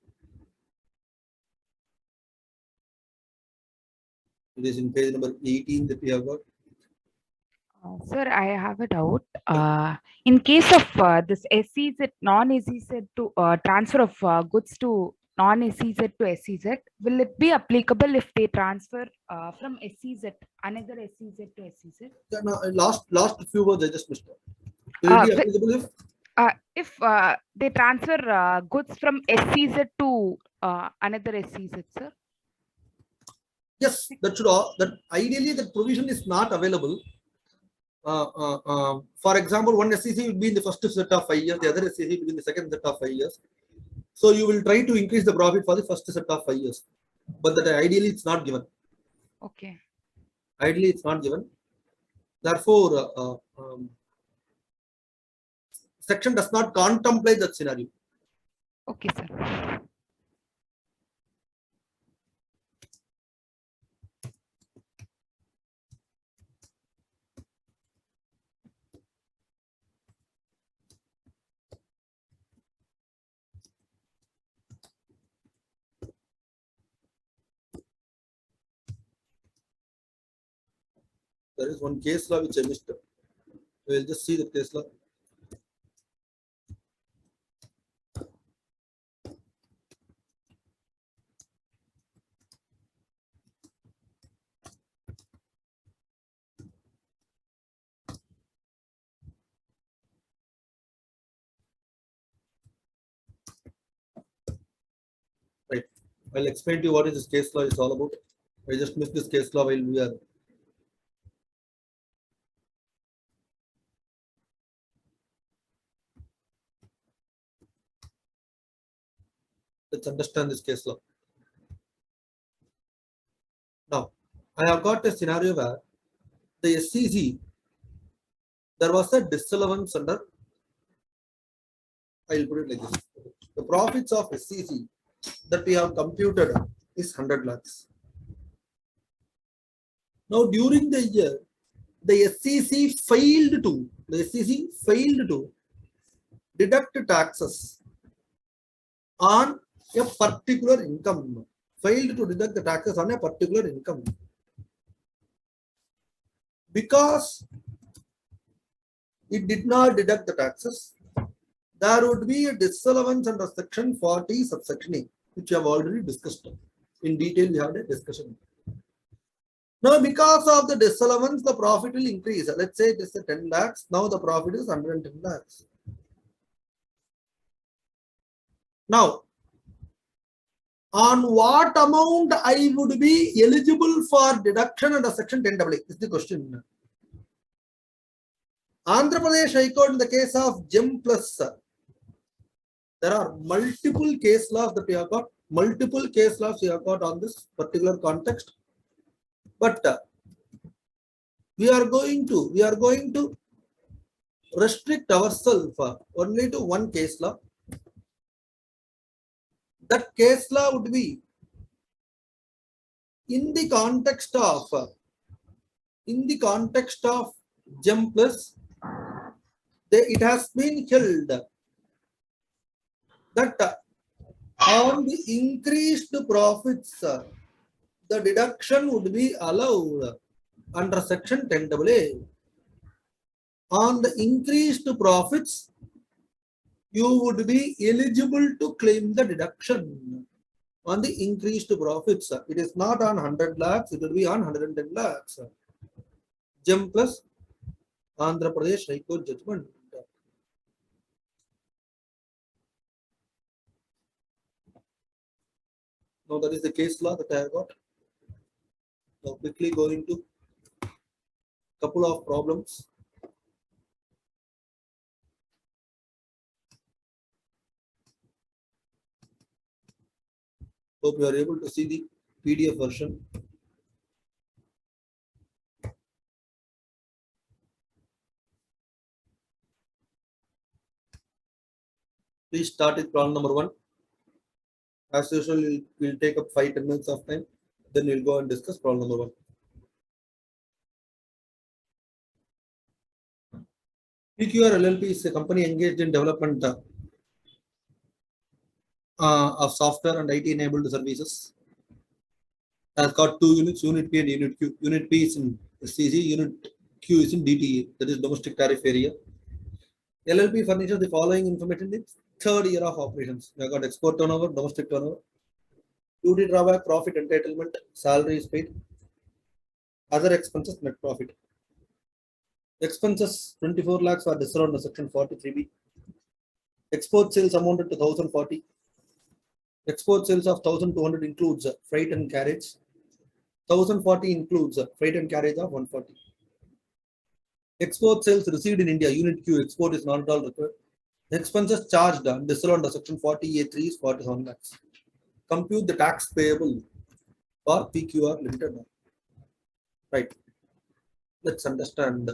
It is in page number 18 that we have got. Sir, I have a doubt. In case of this SEZ, non-SEZ to transfer of goods to non-SEZ to SEZ, will it be applicable if they transfer from SEZ, another SEZ to SEZ? Yeah, no, last few words I just missed. Will it be applicable if they transfer goods from SEZ to another SEZ, sir? Yes, that should all that ideally the provision is not available. For example, one SEC will be in the first set of 5 years, the other SEC will be in the second set of 5 years. So you will try to increase the profit for the first set of 5 years, but that ideally it's not given. Okay. Ideally, it's not given. Therefore, section does not contemplate that scenario. Okay, sir. There is one case law which I missed. We will just see the case law. Right. I'll explain to you what is this case law is all about. I just missed this case law while we are. Let's understand this case law. Now, I have got a scenario where the SEC, there was a disallowance under, I will put it like this. The profits of SEC that we have computed is 100 lakhs. Now, during the year, the SEC failed to deduct taxes on a particular income. Failed to deduct the taxes on a particular income. Because it did not deduct the taxes, there would be a disallowance under section 40 subsection A, which we have already discussed. In detail, we had a discussion. Now, because of the disallowance, the profit will increase. Let's say it is 10 lakhs. Now the profit is 110 lakhs. Now, on what amount I would be eligible for deduction under section 10AA? Is the question. Andhra Pradesh High Court in the case of GEM plus, there are multiple case laws that we have got. Multiple case laws we have got on this particular context. But we are going to restrict ourselves only to one case law. That case law would be in the context of GEM plus. It has been held that on the increased profits, the deduction would be allowed under section 10AA. On the increased profits, you would be eligible to claim the deduction on the increased profits. It is not on 100 lakhs, it will be on 110 lakhs. GEM plus Andhra Pradesh High Court judgment. Now that is the case law that I have got. Now quickly going to couple of problems. Hope you are able to see the PDF version. Please start with problem number 1. As usual, we'll take up 5-10 minutes of time. Then we'll go and discuss problem number 1. PQR LLP is a company engaged in development of software and IT enabled services. Has got 2 units, Unit P and Unit Q. Unit P is in SCC, Unit Q is in DTA, that is domestic tariff area. LLP furnishes the following information in the 3rd year of operations. We have got export turnover, domestic turnover, duty drawback, profit entitlement, salary is paid, other expenses, net profit. Expenses 24 lakhs are disallowed under section 43B. Export sales amounted to 1040. Export sales of 1200 includes freight and carriage. 1040 includes freight and carriage of 140. Export sales received in India, unit Q, export is not at all required. Expenses charged and disallowed under section 40A3 is 47 lakhs. Compute the tax payable for PQR limited. Right. Let's understand.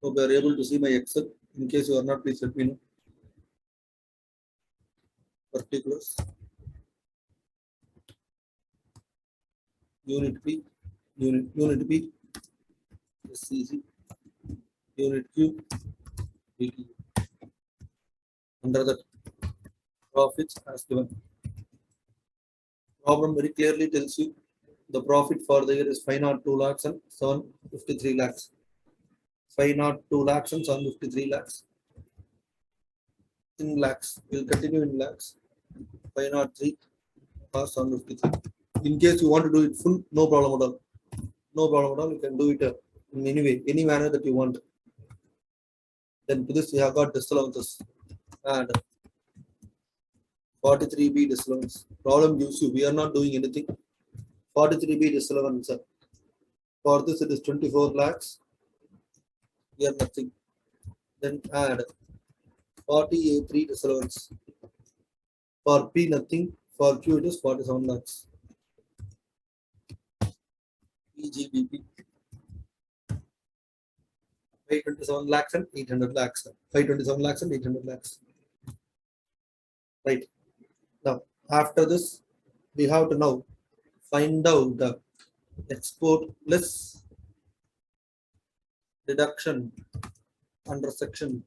Hope you are able to see my Excel. In case you are not, please let me know. Particulars. Unit P, unit B, SCC, unit Q, BT. Under that, profits as given. Problem very clearly tells you the profit for the year is 502 lakhs and 753 lakhs. 502 lakhs and 753 lakhs. In lakhs, we'll continue in lakhs. 503 or 753. In case you want to do it full, no problem at all. No problem at all. You can do it in any way, any manner that you want. Then to this, we have got disallowances and 43B disallowance. Problem gives you, we are not doing anything. 43B disallowance. For this, it is 24 lakhs. Here, nothing. Then add 40A3 disallowance. For P, nothing. For Q, it is 47 lakhs. EGBP. 527 lakhs and 800 lakhs. 527 lakhs and 800 lakhs. Right. Now, after this, we have to now find out the export less deduction under section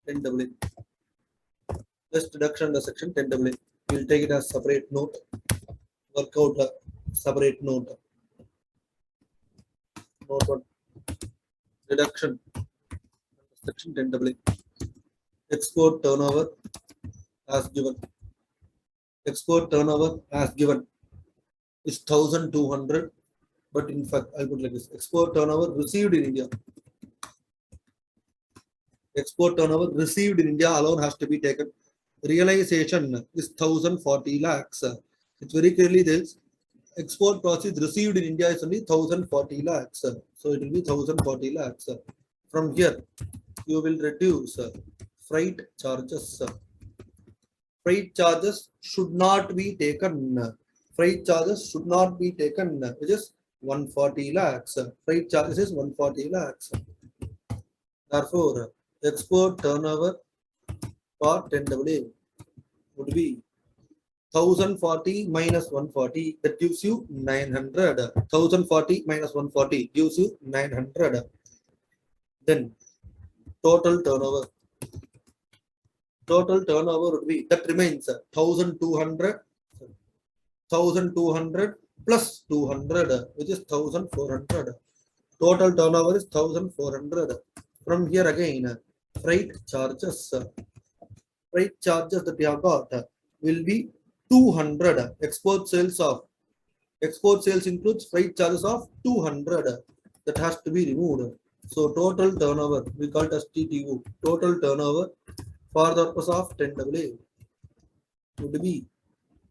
10AA. Less deduction under section 10AA. We will take it as separate note. Work out a separate note. Note 1. Deduction under section 10AA. Export turnover as given. Export turnover as given is 1200, but in fact I put like this: export turnover received in India. Export turnover received in India alone has to be taken. Realization is 1040 lakhs. It very clearly tells export proceeds received in India is only 1040 lakhs. So it will be 1040 lakhs. From here, you will reduce freight charges. Freight charges should not be taken. Freight charges should not be taken, which is 140 lakhs. Freight charges is 140 lakhs. Therefore, export turnover for 10AA would be 1040 minus 140. That gives you 900. 1040 minus 140 gives you 900. Then total turnover. Total turnover would be, that remains 1200 plus 200, which is 1400. Total turnover is 1400. From here again, freight charges that we have got will be 200. Export sales includes freight charges of 200. That has to be removed. So total turnover, we call it as TTO. Total turnover for the purpose of 10AA would be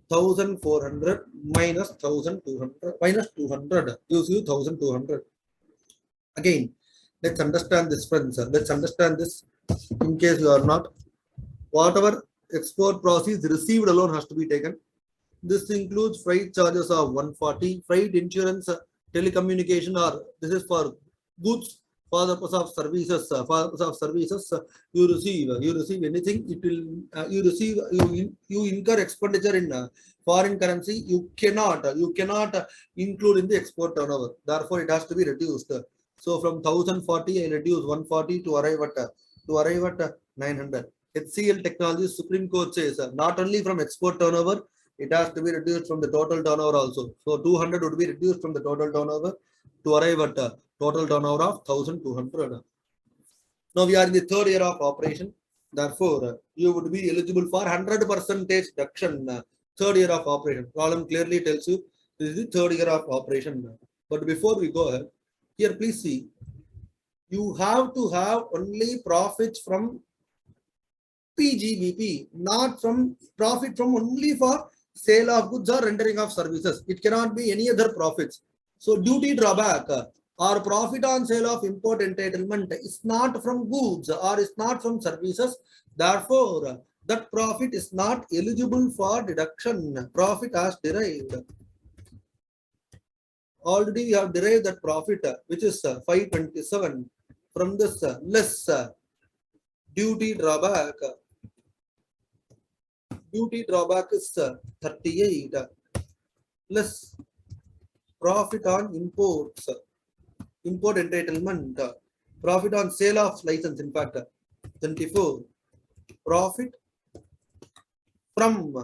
1400 minus 1200 minus 200 gives you 1200. Again, let's understand this, friends. Let's understand this in case you are not. Whatever export proceeds received alone has to be taken. This includes freight charges of 140, freight insurance, telecommunication, or this is for goods. For the purpose of services, you receive anything. It will you incur expenditure in foreign currency. You cannot include in the export turnover. Therefore, it has to be reduced. So from 1040, I reduce 140 to arrive at 900. HCL Technologies Supreme Court says not only from export turnover, it has to be reduced from the total turnover also. So 200 would be reduced from the total turnover to arrive at total turnover of 1200. Now we are in the third year of operation. Therefore, you would be eligible for 100% deduction. Third year of operation. Problem clearly tells you this is the third year of operation. But before we go ahead, here please see, You have to have only profits from PGBP, not from profit from only for sale of goods or rendering of services. It cannot be any other profits. So duty drawback or profit on sale of import entitlement is not from goods or is not from services. Therefore, that profit is not eligible for deduction. Profit as derived. Already we have derived that profit, which is 527 from this less duty drawback. Duty drawback is 38 plus profit on imports, import entitlement, profit on sale of license, in fact, 24, profit from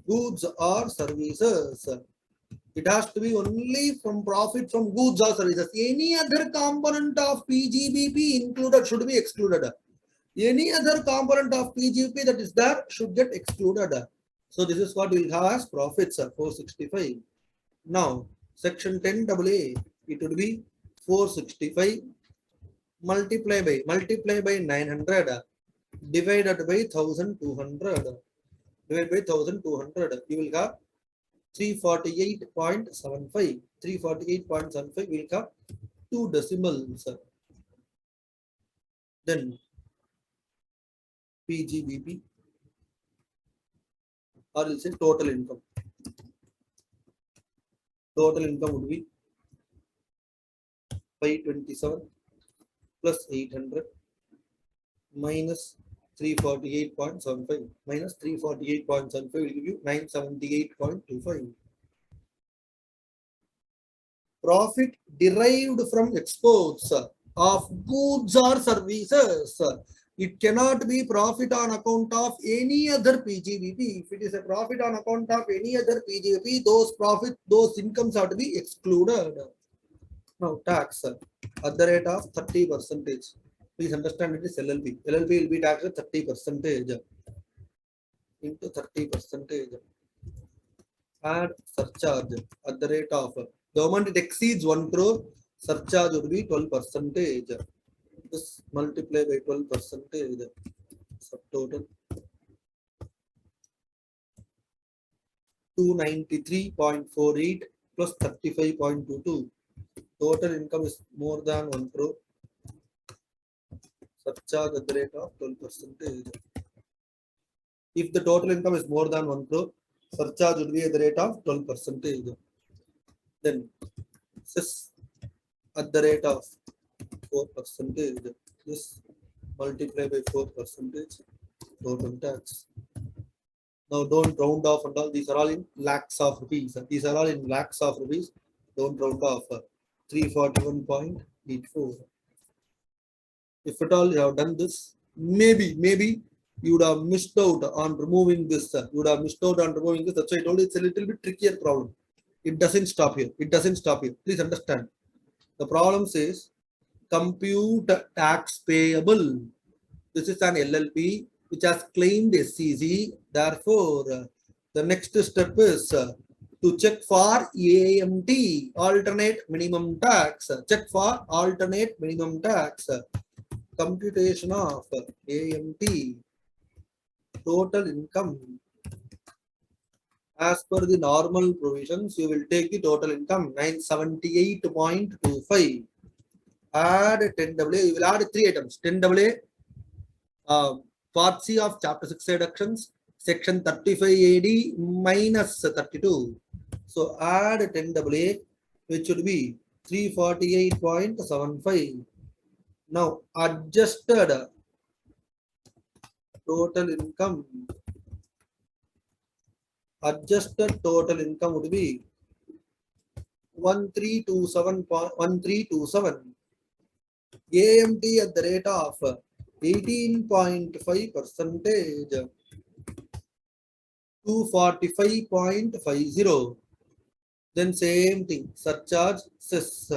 goods or services. It has to be only from profit from goods or services. Any other component of PGBP included should be excluded. Any other component of PGP that is there should get excluded. So this is what we'll have as profits, 465. Now, section 10AA, it would be 465 multiply by 900 divided by 1200. Divided by 1200, you will have 348.75. 348.75 will have two decimals. Then PGBP, or we'll say total income. Total income would be 527 plus 800 minus 348.75 minus 348.75 will give you 978.25. Profit derived from exports of goods or services. It cannot be profit on account of any other PGBP. If it is a profit on account of any other PGBP, those incomes have to be excluded. Now tax at the rate of 30%. Please understand it is LLP. LLP will be taxed at 30% into 30%. Add surcharge at the rate of the moment it exceeds 1 crore, surcharge would be 12%. This multiply by 12%. Subtotal 293.48 plus 35.22. Total income is more than 1 crore. Surcharge at the rate of 12%. If the total income is more than 1 crore, surcharge would be at the rate of 12%. Then cess at the rate of 4%. This multiply by 4%. Total tax. Now don't round off and all. These are all in lakhs of rupees. These are all in lakhs of rupees. Don't round off. 341.84. If at all you have done this, maybe you would have missed out on removing this. You would have missed out on removing this. That's why I told you it's a little bit trickier problem. It doesn't stop here. It doesn't stop here. Please understand. The problem says compute tax payable. This is an LLP which has claimed SCC. Therefore, the next step is to check for AMT, alternate minimum tax. Check for alternate minimum tax. Computation of AMT, total income. As per the normal provisions, you will take the total income 978.25. Add 10AA. You will add 3 items. 10AA, Part C of Chapter 6 deductions, Section 35 AD minus 32. So add 10AA, which should be 348.75. Now adjusted total income. Adjusted total income would be 1327.1327. AMT at the rate of 18.5%, 245.50. Then same thing, surcharge, cess.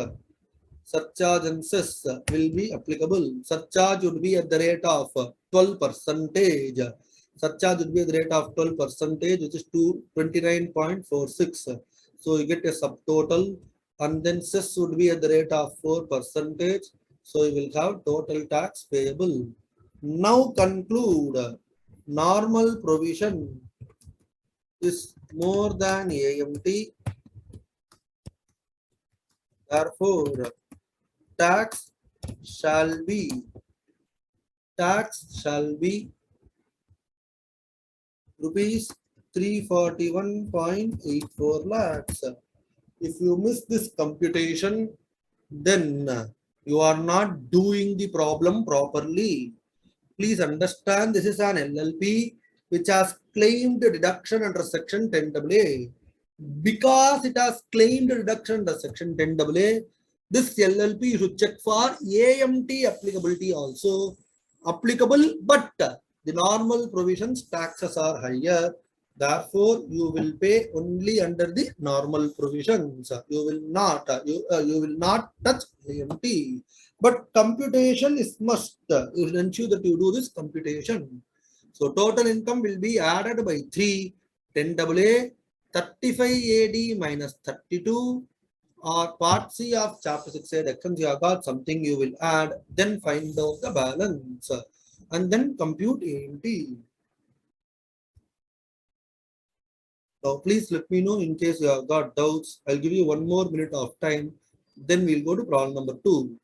Surcharge and cess will be applicable. Surcharge would be at the rate of 12%. Surcharge would be at the rate of 12%, which is 29.46. So you get a subtotal, and then cess would be at the rate of 4%. So you will have total tax payable. Now conclude. Normal provision is more than AMT. Therefore, tax shall be rupees 341.84 lakhs. If you miss this computation, then you are not doing the problem properly. Please understand, this is an LLP which has claimed deduction under section 10AA. Because it has claimed deduction under section 10AA, this LLP you should check for AMT applicability also applicable, but the normal provisions taxes are higher. Therefore, you will pay only under the normal provisions. You will not touch AMT. But computation is must. You will ensure that you do this computation. So total income will be added by 3, 10AA, 35 AD minus 32, or part C of chapter 6 deductions. You have got something you will add, then find out the balance, and then compute AMT. So please let me know in case you have got doubts. I'll give you 1 more minute of time. Then we'll go to problem number 2.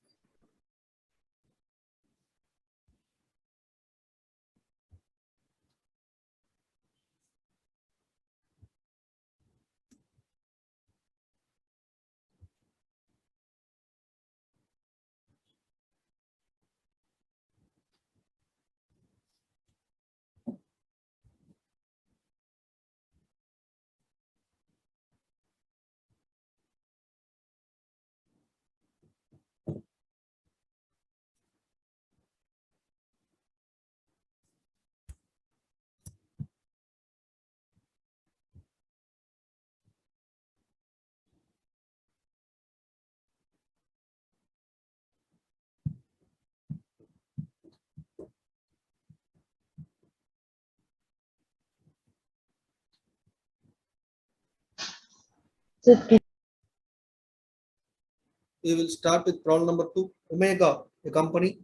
We will start with problem number 2. Omega, a company.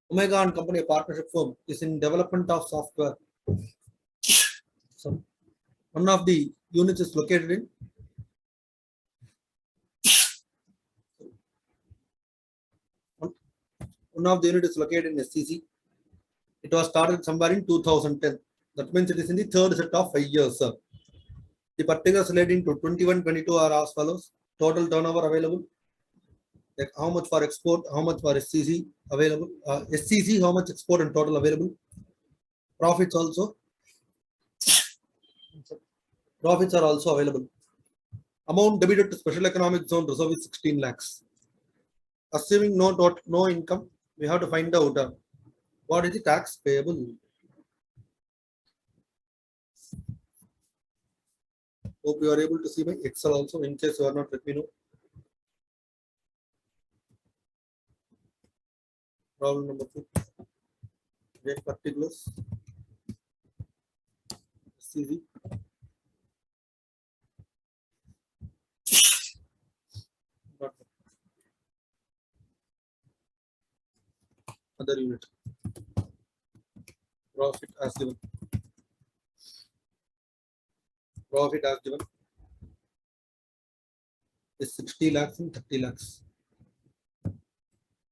Omega and company, a partnership firm, is in development of software. So one of the units is located in SCC. It was started somewhere in 2010. That means it is in the third set of 5 years. The particulars relating to 21-22 are as follows. Total turnover available. Like how much for export, how much for SCC available. SCC, how much export and total available. Profits also. Profits are also available. Amount debited to special economic zone reserve is 16 lakhs. Assuming no income, we have to find out what is the tax payable. Hope you are able to see my Excel also. In case you are not, let me know. Problem number 2. Get particulars. CV. Other unit. Profit as given. Profit as given is 60 lakhs and 30 lakhs.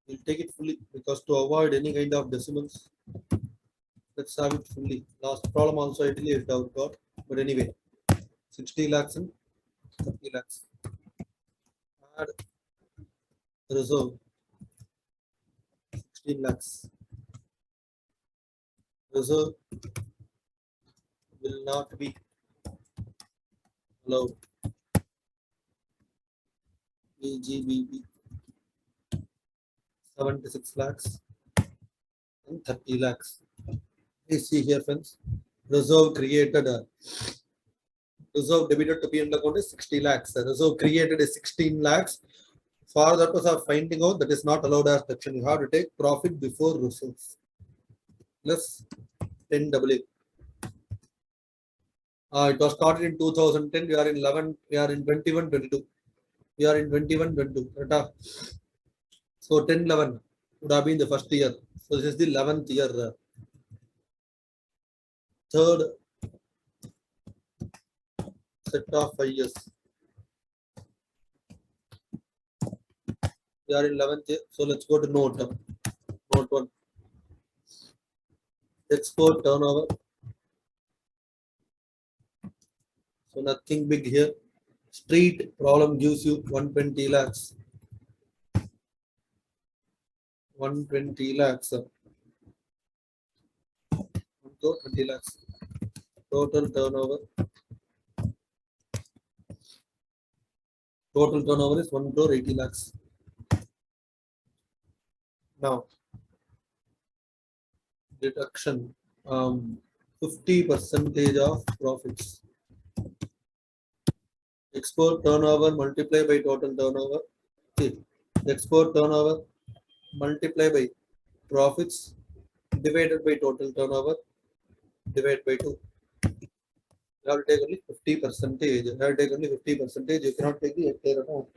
We'll take it fully because to avoid any kind of decimals, let's have it fully. Last problem also I deleted out got, but anyway, 60 lakhs and 30 lakhs. Add reserve 16 lakhs. Reserve will not be allowed. EGBP 76 lakhs and 30 lakhs. Please see here, friends. Reserve created reserve debited to P&L account is 60 lakhs. The reserve created is 16 lakhs. For that was of finding out that is not allowed as deduction. You have to take profit before reserves plus 10AA. It was started in 2010. We are in 11. We are in 21-22. We are in 21-22. So 10, 11 would have been the first year. So this is the 11th year. Third set of 5 years. We are in 11th year. So let's go to note. Note 1. Export turnover. So nothing big here. Street problem gives you 120 lakhs. 120 lakhs. 20 lakhs. Total turnover. Total turnover is 1 crore 80 lakhs. Now, deduction. 50 percentage of profits. Export turnover multiplied by total turnover. See, export turnover multiplied by profits divided by total turnover divided by 2. You have to take only 50 percentage. You have to take only 50 percentage. You cannot take the entire amount.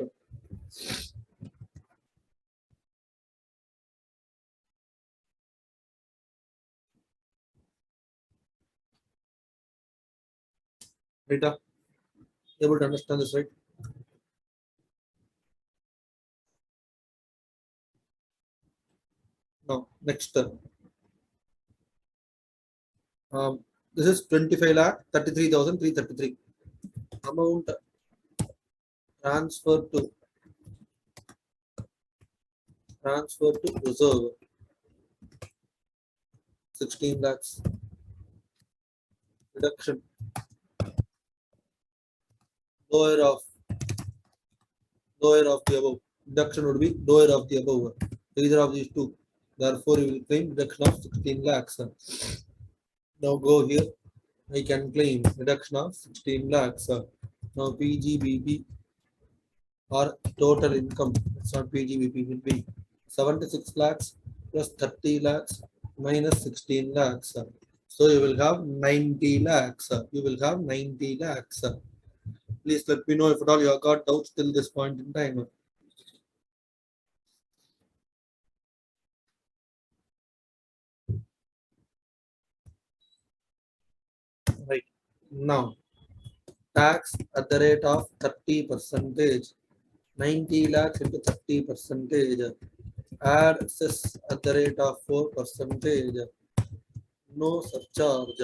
Rita, able to understand this, right? Now, next. This is 25 lakh 33,333. Amount transfer to reserve 16 lakhs. Reduction lower of the above. Reduction would be lower of the above. Either of these two. Therefore, you will claim reduction of 16 lakhs. Now go here. I can claim reduction of 16 lakhs. Now PGBP or total income. It's not PGBP, will be 76 lakhs plus 30 lakhs minus 16 lakhs. So you will have 90 lakhs. You will have 90 lakhs. Please let me know if at all you have got doubts till this point in time. Right. Now, tax at the rate of 30 percentage. 90 lakhs into 30 percentage. Add cess at the rate of 4 percentage. No surcharge.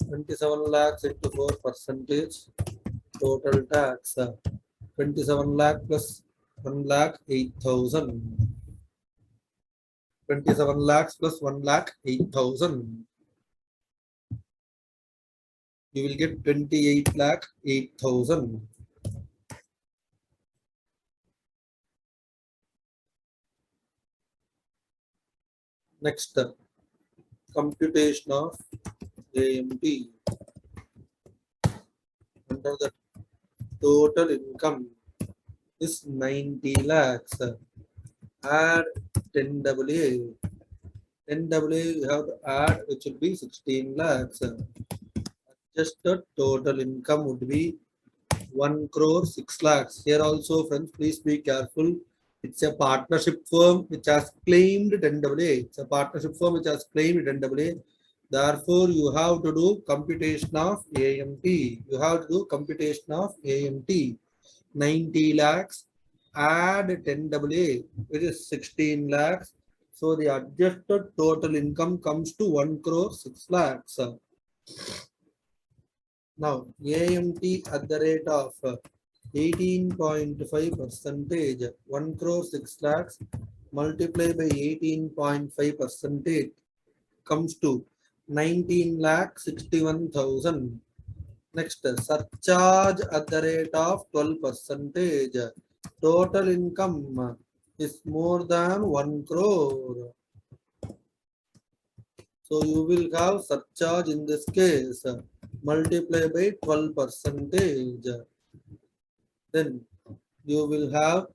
27 lakhs into 4 percentage. Total tax. 27 lakh plus 1 lakh 8,000. 27 lakhs plus 1 lakh 8,000. You will get 28 lakh 8,000. Next, computation of AMD. Under the total income is 90 lakhs. Add 10 WA. 10 WA you have to add, which will be 16 lakhs. Just the total income would be 1 crore 6 lakhs. Here also, friends, please be careful. It's a partnership firm which has claimed 10 WA. It's a partnership firm which has claimed 10 WA. Therefore, you have to do computation of AMT. You have to do computation of AMT. 90 lakhs, add 10 WA, which is 16 lakhs. So the adjusted total income comes to 1 crore 6 lakhs. Now, AMT at the rate of 18.5 percentage, 1 crore 6 lakhs multiplied by 18.5 percentage comes to 19 lakh 61,000. Next, surcharge at the rate of 12 percentage. Total income is more than 1 crore. So you will have surcharge in this case multiply by 12 percentage. Then you will have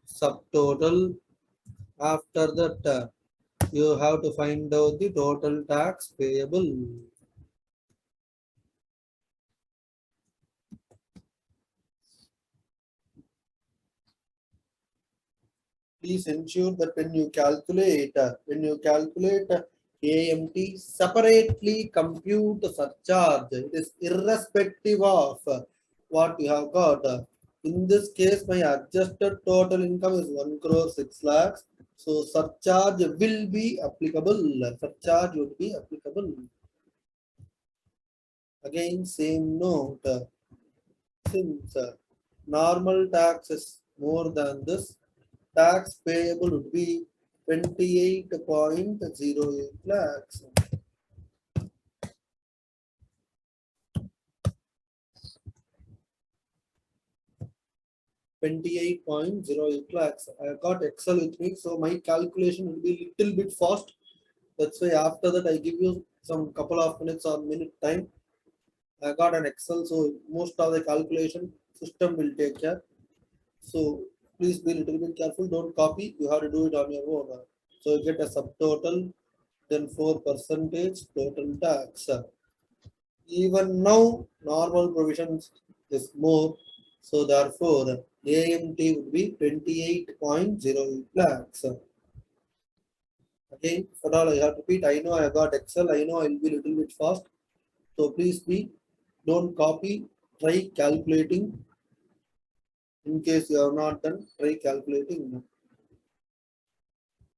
subtotal. After that, you have to find out the total tax payable. please ensure that when you calculate AMT, separately compute surcharge. It is irrespective of what you have got. In this case, my adjusted total income is 1 crore 6 lakhs. So surcharge will be applicable. Surcharge would be applicable. Again, same note. Since normal tax is more than this, tax payable would be 28.08 lakhs. 28.08 lakhs. I got Excel with me, so my calculation will be little bit fast. That's why after that I give you some couple of minutes or minute time. I got an Excel, so most of the calculation system will take care. So please be a little bit careful. Don't copy. You have to do it on your own. So you get a subtotal, then 4% total tax. Even now, normal provisions is more. So therefore, AMT would be 28.08 lakhs. Again, for all I have to repeat, I know I got Excel. I know I will be a little bit fast. So please don't copy. Try calculating. In case you have not done, try calculating.